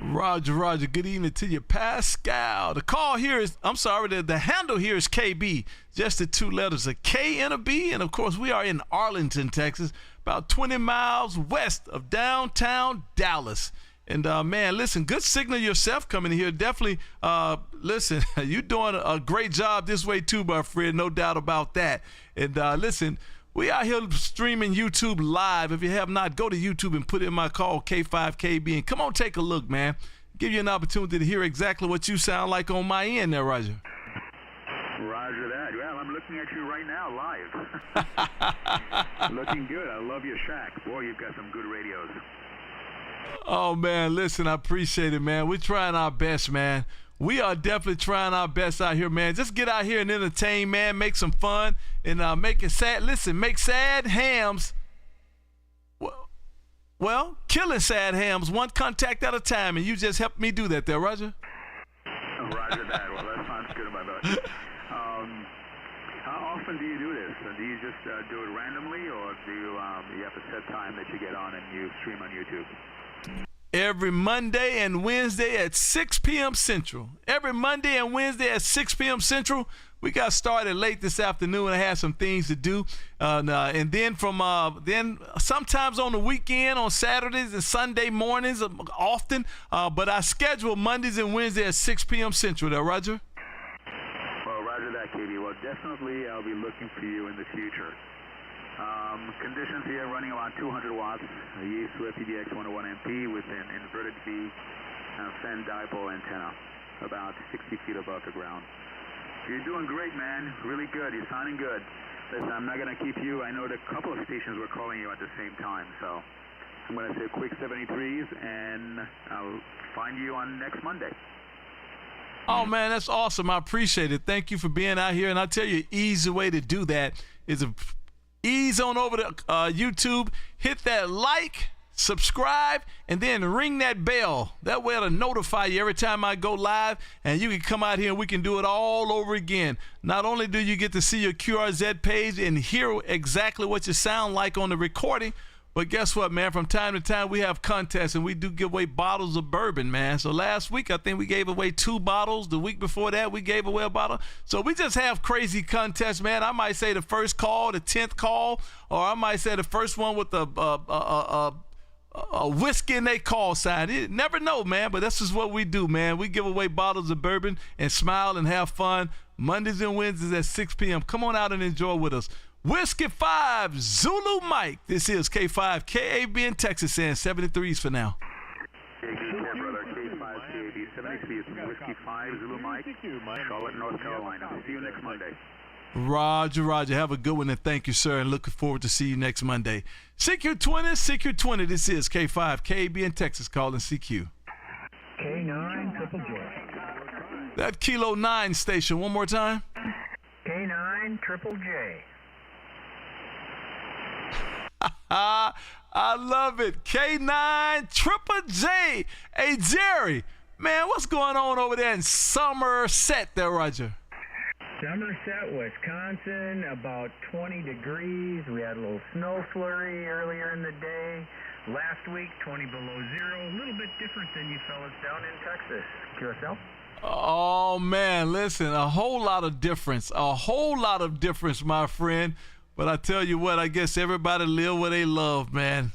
Roger. Good evening to you, Pascal. The call here is, the handle here is KB. Just the two letters, a K and a B. And of course, we are in Arlington, Texas, about 20 miles west of downtown Dallas. And man, listen, good signal yourself coming in here. Definitely, listen, you're doing a great job this way too, my friend. No doubt about that. And listen, we out here streaming YouTube live. If you have not, go to YouTube and put in my call K5KB and come on, take a look, man. Give you an opportunity to hear exactly what you sound like on my end there, Roger. Roger that. Well, I'm looking at you right now live. Looking good. I love your shack. Boy, you've got some good radios. Oh, man, listen, I appreciate it, man. We're trying our best, man. We are definitely trying our best out here, man. Just get out here and entertain, man. Make some fun and make it sad. Listen, make sad hams. Well, killing sad hams one contact at a time, and you just helped me do that there, Roger. Roger that. Well, that sounds good, my brother. How often do you do this? Do you just do it randomly, or do you have a set time that you get on and you stream on YouTube? Every Monday and Wednesday at 6 p.m. Central. Every Monday and Wednesday at 6 p.m. Central. We got started late this afternoon. I had some things to do. And then then sometimes on the weekend, on Saturdays and Sunday mornings, often. But I schedule Mondays and Wednesdays at 6 p.m. Central there, Roger. Well, Roger that, Katie. Well, definitely I'll be looking for you in the future. Conditions here running around 200 watts, a Yaesu FPDX 101MP with an inverted V fan dipole antenna, about 60 feet above the ground. You're doing great, man. Really good. You're sounding good. Listen, I'm not going to keep you. I know that a couple of stations were calling you at the same time, so I'm going to say quick 73s, and I'll find you on next Monday. Oh, man, that's awesome. I appreciate it. Thank you for being out here. And I'll tell you, an easy way to do that is ease on over to YouTube, hit that like, subscribe, and then ring that bell. That way it'll notify you every time I go live, and you can come out here and we can do it all over again. Not only do you get to see your QRZ page and hear exactly what you sound like on the recording, but guess what, man? From time to time, we have contests, and we do give away bottles of bourbon, man. So last week, I think we gave away 2 bottles. The week before that, we gave away a bottle. So we just have crazy contests, man. I might say the first call, the 10th call, or I might say the first one with a whiskey in their call sign. You never know, man, but this is what we do, man. We give away bottles of bourbon and smile and have fun Mondays and Wednesdays at 6 p.m. Come on out and enjoy with us. Whiskey 5, Zulu Mike. This is K5, KAB in Texas, saying 73s for now. Hey, good care, brother. K5, KAB, 73s from Whiskey 5, Zulu Mike, Charlotte, North Carolina. See you next Monday. Roger. Have a good one, and thank you, sir, and looking forward to see you next Monday. CQ20, this is K5, KAB in Texas, calling CQ. K9 Triple J. That Kilo 9 station, one more time. K9 Triple J. I love it. K9 Triple J. Hey, Jerry, man, what's going on over there in Somerset there, Roger? Somerset, Wisconsin, about 20 degrees. We had a little snow flurry earlier in the day. Last week, 20 below zero. A little bit different than you fellas down in Texas. QSO? Oh, man, listen, a whole lot of difference, my friend. But I tell you what, I guess everybody live where they love, man.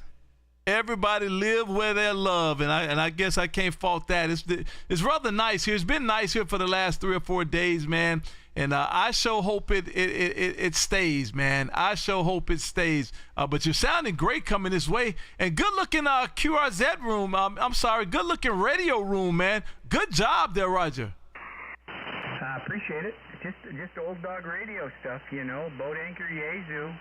Everybody live where they love, and I guess I can't fault that. It's rather nice here. It's been nice here for the last 3 or 4 days, man. And I sure hope it stays, man. I sure hope it stays. But you're sounding great coming this way. And good-looking QRZ room. I'm sorry, good-looking radio room, man. Good job there, Roger. I appreciate it. Just old dog radio stuff, you know. Boat anchor Yaesu.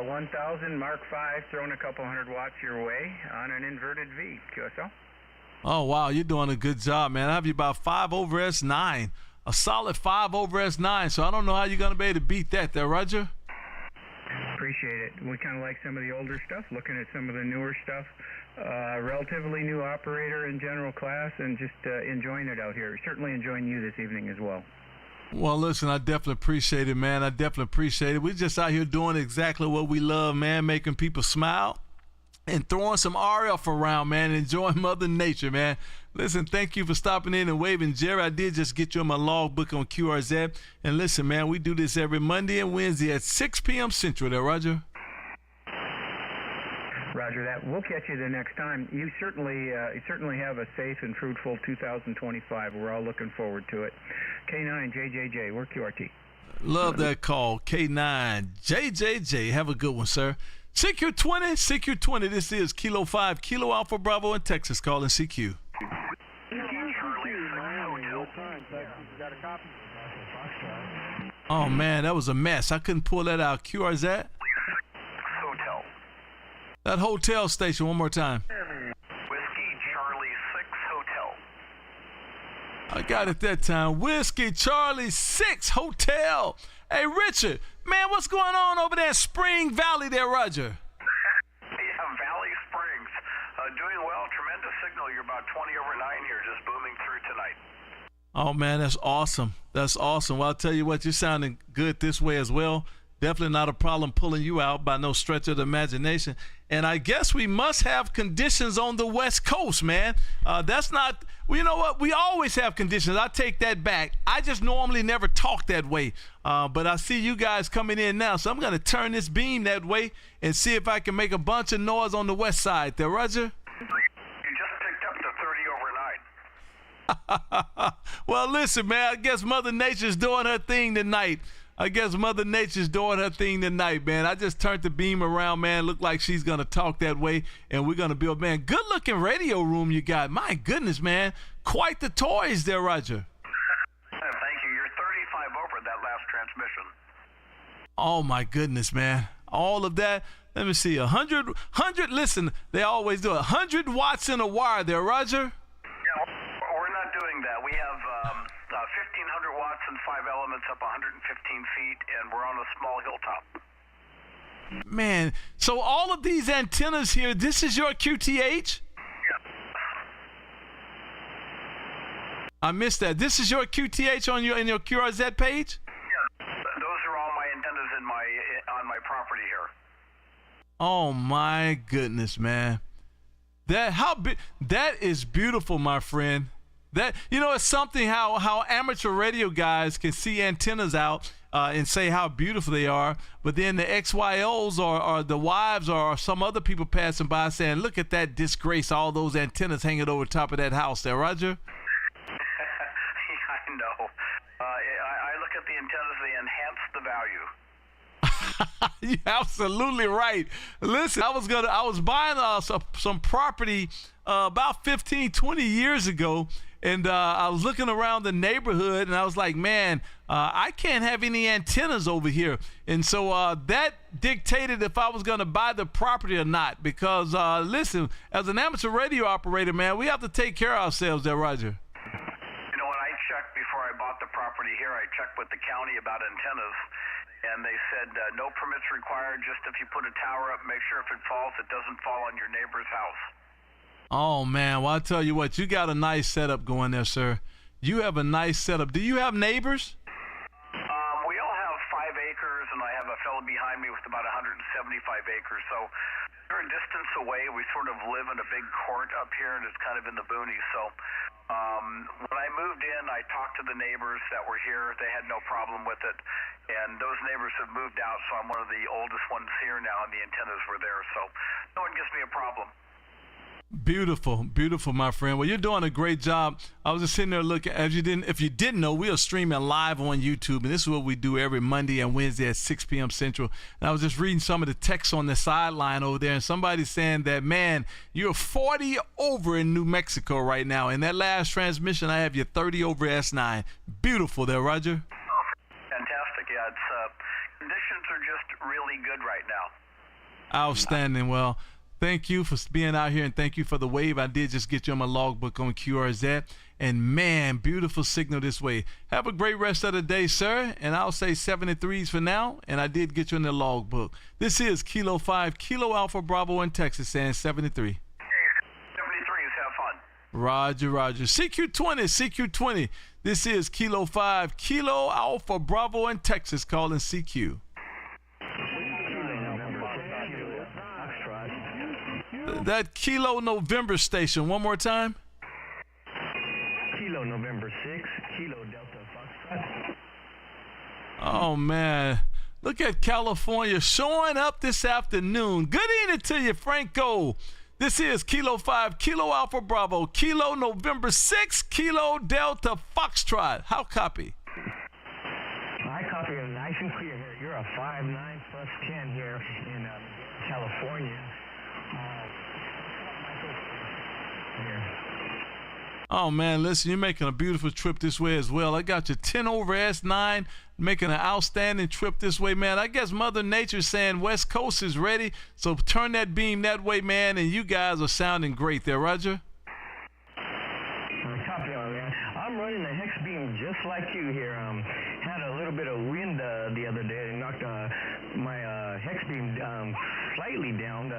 1000 Mark V, throwing a couple hundred watts your way on an inverted V, QSO. Oh, wow, you're doing a good job, man. I have you about 5 over S9, a solid 5 over S9, so I don't know how you're going to be able to beat that there, Roger. Appreciate it. We kind of like some of the older stuff, looking at some of the newer stuff. Relatively new operator in general class, and just enjoying it out here. Certainly enjoying you this evening as well. Well, listen, I definitely appreciate it, man. I definitely appreciate it. We're just out here doing exactly what we love, man, making people smile and throwing some RF around, man, and enjoying Mother Nature, man. Listen, thank you for stopping in and waving. Jerry, I did just get you in my logbook on QRZ. And listen, man, we do this every Monday and Wednesday at 6 p.m. Central there, Roger. Roger that. We'll catch you the next time. You certainly have a safe and fruitful 2025. We're all looking forward to it. K9JJJ, we're QRT. Love that call. K9JJJ. Have a good one, sir. CQ 20, CQ 20. This is Kilo 5, Kilo Alpha Bravo in Texas, calling CQ. Oh, man, that was a mess. I couldn't pull that out. QRZ? Hotel. That hotel station, one more time. Whiskey Charlie 6 Hotel. I got it that time. Whiskey Charlie 6 Hotel. Hey, Richard, man, what's going on over there in Spring Valley there, Roger? Yeah, Valley Springs. Doing well. Tremendous signal. You're about 20 over 9 here, just booming through tonight. Oh, man, that's awesome. That's awesome. Well, I'll tell you what, you're sounding good this way as well. Definitely not a problem pulling you out by no stretch of the imagination. And I guess we must have conditions on the West Coast, man. That's not, well, you know what? We always have conditions. I take that back. I just normally never talk that way. But I see you guys coming in now, so I'm going to turn this beam that way and see if I can make a bunch of noise on the west side there, Roger. You just picked up to 30 over 9. Well, listen, man, I guess Mother Nature's doing her thing tonight. I guess Mother Nature's doing her thing tonight, man. I just turned the beam around, man. Look like she's going to talk that way, and we're going to build, man. Good-looking radio room you got. My goodness, man. Quite the toys there, Roger. Thank you. You're 35 over that last transmission. Oh, my goodness, man. All of that. Let me see. 100, listen, they always do 100 watts in a wire there, Roger. Yeah, we're not doing that. We have 1,500 watts and 5 elements up 115 feet, and we're on a small hilltop. Man, so all of these antennas here, this is your QTH? Yeah. I missed that. This is your QTH on in your QRZ page? Yeah. Those are all my antennas on my property here. Oh my goodness, man. That is beautiful, my friend. That, you know, it's something how amateur radio guys can see antennas out and say how beautiful they are, but then the XYOs or the wives or some other people passing by saying, look at that disgrace, all those antennas hanging over top of that house there, Roger. I know. I look at the antennas, they enhance the value. You're absolutely right. Listen, I was buying some property about 15, 20 years ago, and I was looking around the neighborhood, and I was like, man, I can't have any antennas over here. And so that dictated if I was going to buy the property or not, because, listen, as an amateur radio operator, man, we have to take care of ourselves there, Roger. You know, when I checked before I bought the property here, I checked with the county about antennas, and they said no permits required. Just if you put a tower up, make sure if it falls, it doesn't fall on your neighbor's house. Oh, man. Well, I'll tell you what, you got a nice setup going there, sir. You have a nice setup. Do you have neighbors? We all have 5 acres, and I have a fellow behind me with about 175 acres. So they're a distance away. We sort of live in a big court up here, and it's kind of in the boonies. So when I moved in, I talked to the neighbors that were here. They had no problem with it. And those neighbors have moved out, so I'm one of the oldest ones here now, and the antennas were there, so no one gives me a problem. Beautiful, beautiful, my friend. Well, you're doing a great job. I was just sitting there looking. If you didn't know, we are streaming live on YouTube, and this is what we do every Monday and Wednesday at 6 p.m. Central. And I was just reading some of the texts on the sideline over there, and somebody's saying that, man, you're 40 over in New Mexico right now. In that last transmission, I have you 30 over S9. Beautiful there, Roger. Fantastic. Yeah, conditions are just really good right now. Outstanding. Well, thank you for being out here, and thank you for the wave. I did just get you on my logbook on QRZ, and man, beautiful signal this way. Have a great rest of the day, sir, and I'll say 73s for now, and I did get you in the logbook. This is Kilo 5, Kilo Alpha Bravo in Texas, saying 73. Hey, 73s, have fun. Roger, Roger. CQ20. This is Kilo 5, Kilo Alpha Bravo in Texas, calling CQ. That Kilo November station, one more time. Kilo November 6, Kilo Delta Foxtrot. Oh, man. Look at California showing up this afternoon. Good evening to you, Franco. This is Kilo 5, Kilo Alpha Bravo, Kilo November 6, Kilo Delta Foxtrot. How copy? I copy it nice and clear here. You're a 5'9 plus 10 here in California. Oh, man, listen, you're making a beautiful trip this way as well. I got you 10 over S9, making an outstanding trip this way, man. I guess Mother Nature's saying West Coast is ready, so turn that beam that way, man, and you guys are sounding great there, Roger. Copy on, man. I'm running a hex beam just like you here. Had a little bit of wind the other day and knocked my hex beam slightly down.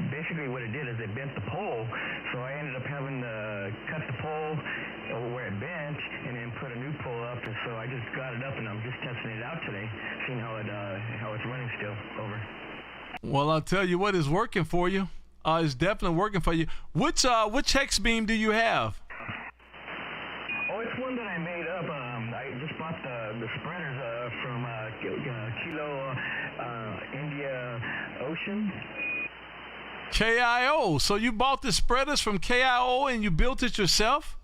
Basically what it did is it bent the pole, so I ended up having to cut the pole where it bent and then put a new pole up, and so I just got it up and I'm just testing it out today, seeing how it's running still. Over. Well, I'll tell you what is working for you. It's definitely working for you. Which hex beam do you have? Oh, it's one that I made up. I just bought the spreaders from Kilo India Ocean. KIO. So you bought the spreaders from KIO and you built it yourself?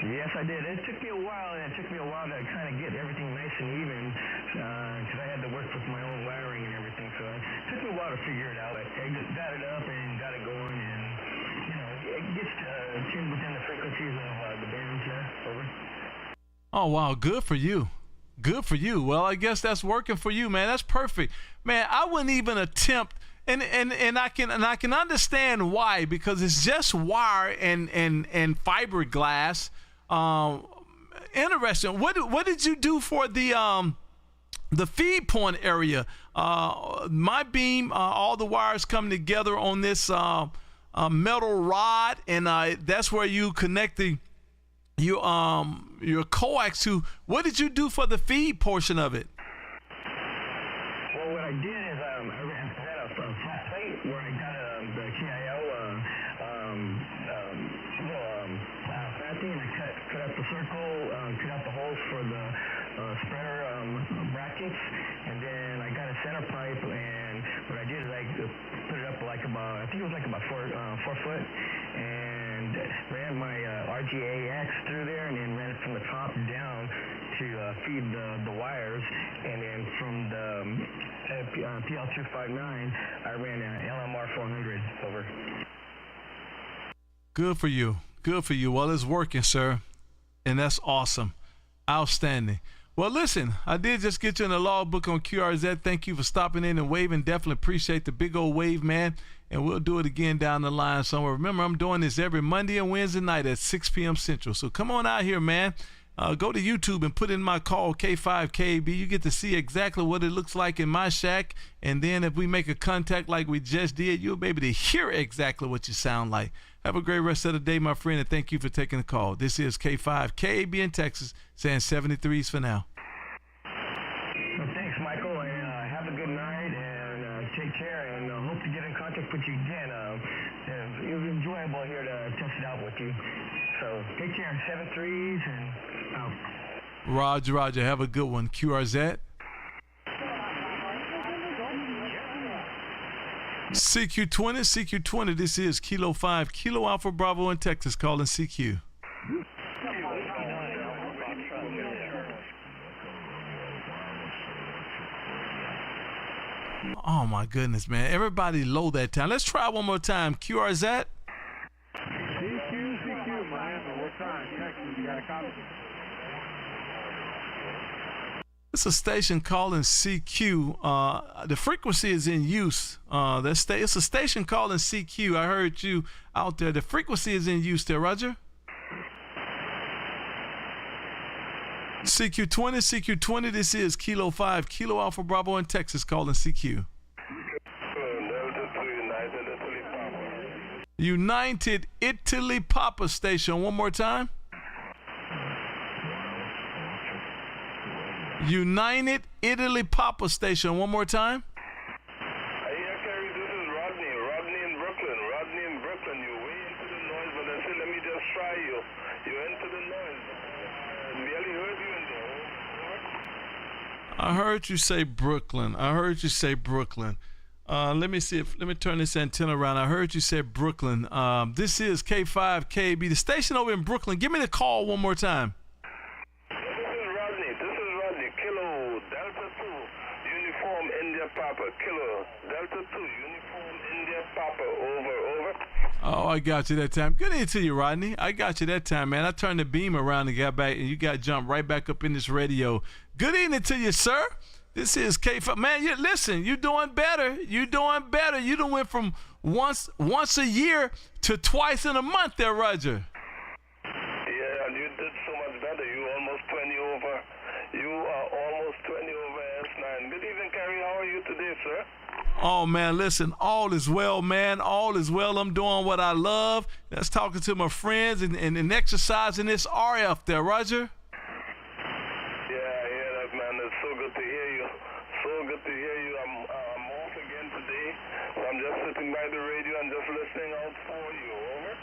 Yes, I did. It took me a while, and it took me a while to kind of get everything nice and even, because I had to work with my own wiring and everything, so it took me a while to figure it out. I got it up and got it going, and, it gets tuned within the frequencies of the bands there. Over. Oh, wow. Good for you. Good for you. Well, I guess that's working for you, man. That's perfect. Man, I wouldn't even attempt, and I can understand why, because it's just wire and fiberglass. Interesting. What did you do for the feed point area? My beam, all the wires come together on this metal rod, and that's where you connect your coax to. What did you do for the feed portion of it? Well, what I did is I had a flat plate where I got the KIO and I cut out the circle, cut out the holes for the spreader brackets, and then I got a center pipe, and what I did is I put it up I think it was about 4 foot, and ran my RGAX through there, and then ran it from the top down to feed the wires, and then from the PL259, I ran an LMR 400 over. Good for you. Good for you. Well, it's working, sir. And that's awesome. Outstanding. Well, listen, I did just get you in the logbook on QRZ. Thank you for stopping in and waving. Definitely appreciate the big old wave, man. And we'll do it again down the line somewhere. Remember, I'm doing this every Monday and Wednesday night at 6 p.m. Central. So come on out here, man. Go to YouTube and put in my call, K5KAB. You get to see exactly what it looks like in my shack. And then if we make a contact like we just did, you'll be able to hear exactly what you sound like. Have a great rest of the day, my friend, and thank you for taking the call. This is K5KAB in Texas, saying 73s for now. Well, thanks, Michael, and have a good night, and take care, and hope to get in contact with you again. It was enjoyable here to test it out with you. So take care, 73s, and out. Roger, Roger. Have a good one. QRZ. CQ20, CQ20. This is Kilo 5, Kilo Alpha Bravo in Texas, calling CQ. Oh my goodness, man. Everybody low that time. Let's try one more time. QRZ. CQ, Miami. What time? Texas, you got a copy? It's a station calling CQ. The frequency is in use. It's a station calling CQ. I heard you out there. The frequency is in use there, Roger. CQ20, CQ20. This is Kilo 5, Kilo Alpha Bravo in Texas, calling CQ. United Italy Papa station. One more time. United Italy Papa station. One more time. Yeah, Kerry, this is Rodney. Rodney in Brooklyn. Rodney in Brooklyn. You're way into the noise, but I said, let me just try you. You're into the noise. I barely heard you in there. I heard you say Brooklyn. I heard you say Brooklyn. Let me turn this antenna around. I heard you say Brooklyn. This is K5 KB, the station over in Brooklyn. Give me the call one more time. This is Rodney. Kilo Delta 2, Uniform India Papa. Kilo Delta 2, Uniform India Papa. Over. Oh, I got you that time. Good evening to you, Rodney. I got you that time, man. I turned the beam around and got back, and you got jumped right back up in this radio. Good evening to you, sir. This is K5. Man, listen, you're doing better. You done went from once a year to twice in a month there, Roger. Yeah, and you did so much better. You are almost 20 over S9. Good evening, Kerry. How are you today, sir? Oh, man, listen, all is well, man. All is well. I'm doing what I love. That's talking to my friends and exercising this RF there, Roger. So good to hear you. I'm off again today. So I'm just sitting by the radio and just listening out for you. Over.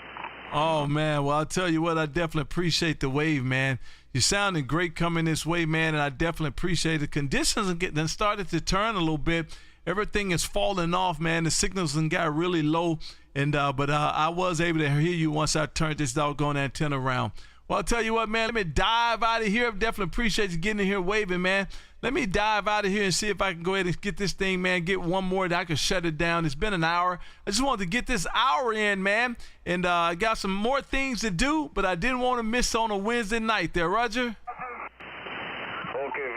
Oh, man. Well, I'll tell you what, I definitely appreciate the wave, man. You're sounding great coming this way, man, and I definitely appreciate it. Conditions are getting started to turn a little bit. Everything is falling off, man. The signals got really low, but I was able to hear you once I turned this doggone antenna around. Well, I'll tell you what, man, let me dive out of here. Definitely appreciate you getting in here waving, man. Let me dive out of here and see if I can go ahead and get this thing, man, get one more that I can shut it down. It's been an hour. I just wanted to get this hour in, man, and I got some more things to do, but I didn't want to miss on a Wednesday night there, Roger. Okay,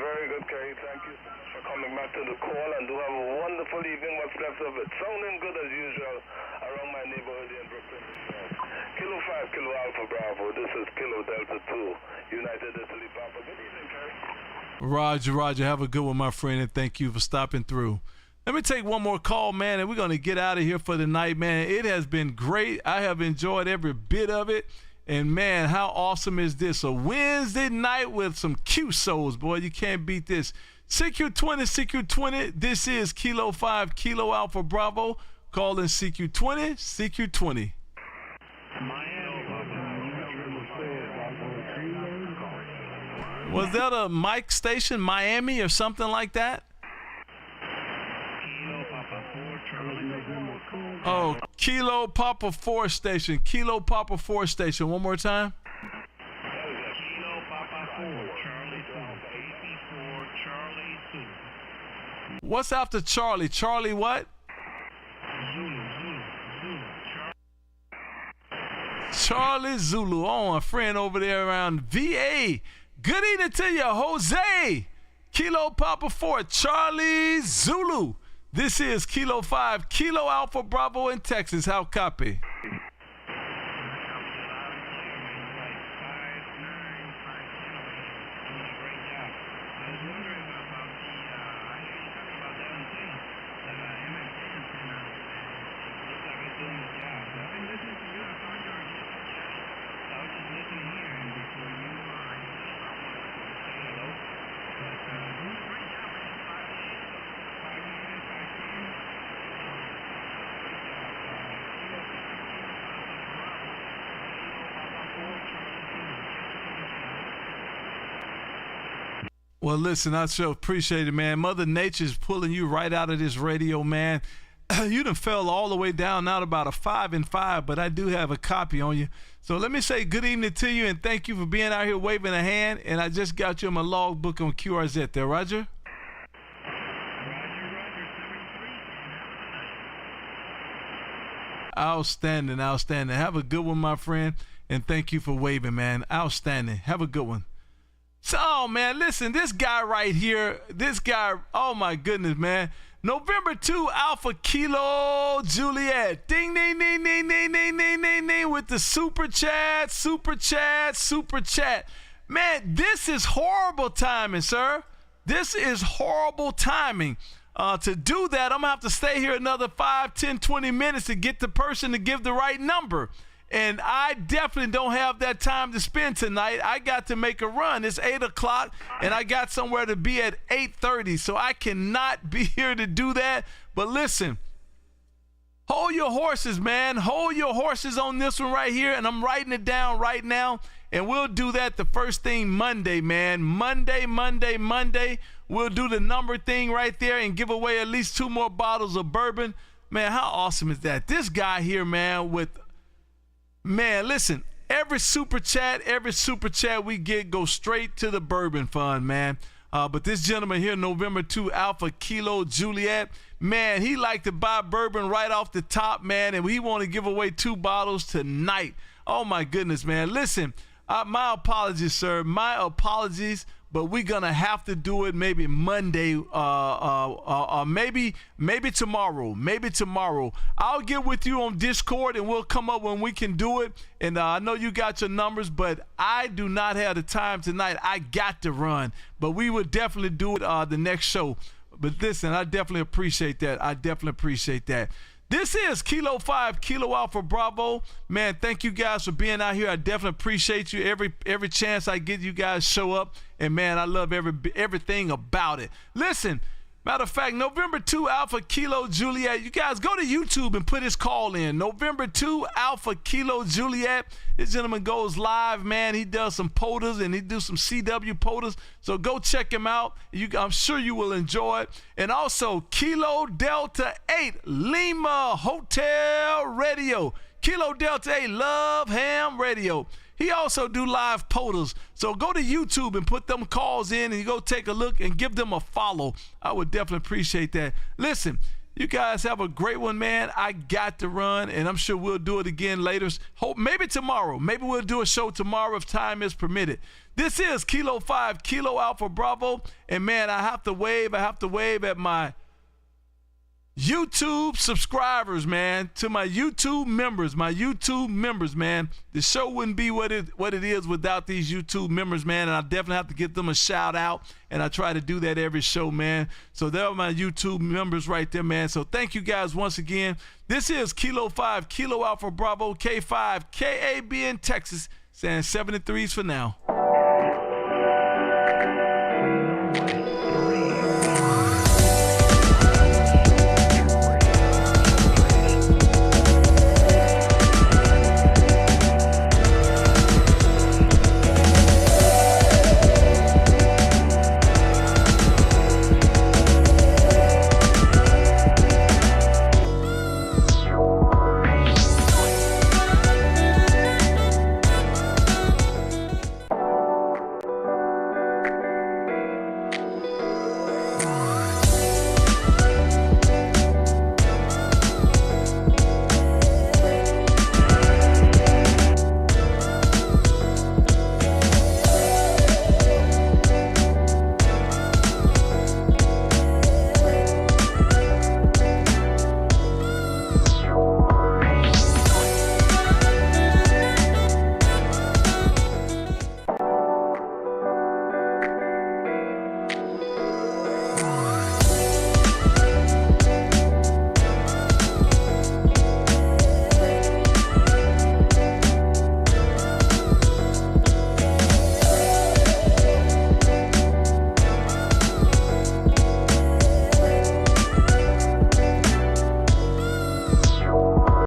very good, Kerry. Thank you for coming back to the call, and do have a wonderful evening, what's left of it. Sounding good as usual around my neighborhood in Brooklyn. Kilo 5, Kilo Alpha Bravo. This is Kilo Delta 2, United Italy Papa. Good evening, Kerry. Roger. Have a good one, my friend, and thank you for stopping through. Let me take one more call, man, and we're going to get out of here for the night, man. It has been great. I have enjoyed every bit of it. And, man, how awesome is this? A Wednesday night with some QSOs, boy. You can't beat this. CQ20. This is Kilo 5, Kilo Alpha Bravo, calling CQ20. Was that a mic station, Miami, or something like that? Oh, Kilo Papa 4 station. Kilo Papa 4 station. One more time. Kilo Papa 4, Charlie 2, 84, Charlie 2. What's after Charlie? Charlie what? Zulu. Charlie Zulu. Oh, a friend over there around VA. Good evening to you, Jose. Kilo Papa 4, Charlie Zulu. This is Kilo 5, Kilo Alpha Bravo in Texas. How copy? Well, listen, I sure appreciate it, man. Mother Nature's pulling you right out of this radio, man. You done fell all the way down now to about a 5 and 5, but I do have a copy on you. So let me say good evening to you and thank you for being out here waving a hand. And I just got you in my logbook on QRZ there, Roger. Outstanding, outstanding. Have a good one, my friend, and thank you for waving, man. Outstanding. Have a good one. So, oh, man, listen, this guy right here, oh, my goodness, man. November 2, Alpha Kilo Juliet. Ding, ding, ding, ding, ding, ding, ding, ding, ding, with the super chat, super chat, super chat. Man, this is horrible timing, sir. This is horrible timing. To do that, I'm going to have to stay here another 5, 10, 20 minutes to get the person to give the right number. And I definitely don't have that time to spend tonight. I got to make a run. It's 8 o'clock, and I got somewhere to be at 8:30, so I cannot be here to do that. But listen, hold your horses, man. Hold your horses on this one right here, and I'm writing it down right now, and we'll do that the first thing Monday, man. Monday. We'll do the number thing right there and give away at least 2 more bottles of bourbon. Man, how awesome is that? This guy here, man, man, listen, every super chat we get goes straight to the bourbon fund, man. But this gentleman here, November 2, Alpha Kilo Juliet, man, he like to buy bourbon right off the top, man, and he want to give away 2 bottles tonight. Oh, my goodness, man. Listen, my apologies, sir. My apologies. But we're going to have to do it maybe Monday, maybe tomorrow. Maybe tomorrow. I'll get with you on Discord, and we'll come up when we can do it. And I know you got your numbers, but I do not have the time tonight. I got to run. But we will definitely do it the next show. But listen, I definitely appreciate that. This is Kilo 5, Kilo Alpha Bravo. Man, thank you guys for being out here. I definitely appreciate you. Every chance I get, you guys show up. And, man, I love everything about it. Listen, matter of fact, November 2, Alpha Kilo Juliet. You guys go to YouTube and put his call in. November 2, Alpha Kilo Juliet. This gentleman goes live, man. He does some POTUS and he do some CW POTUS. So go check him out. I'm sure you will enjoy it. And also, Kilo Delta 8 Lima Hotel Radio. Kilo Delta 8 Love Ham Radio. He also do live POTUS. So go to YouTube and put them calls in and you go take a look and give them a follow. I would definitely appreciate that. Listen, you guys have a great one, man. I got to run, and I'm sure we'll do it again later. Maybe tomorrow. Maybe we'll do a show tomorrow if time is permitted. This is Kilo 5, Kilo Alpha Bravo. And, man, I have to wave at my YouTube subscribers, man, to my YouTube members, man. The show wouldn't be what it is without these YouTube members, man, and I definitely have to give them a shout out, and I try to do that every show, man. So they're my YouTube members right there, man. So thank you guys once again. This is Kilo 5, Kilo Alpha Bravo, K5, KAB in Texas, saying 73s for now.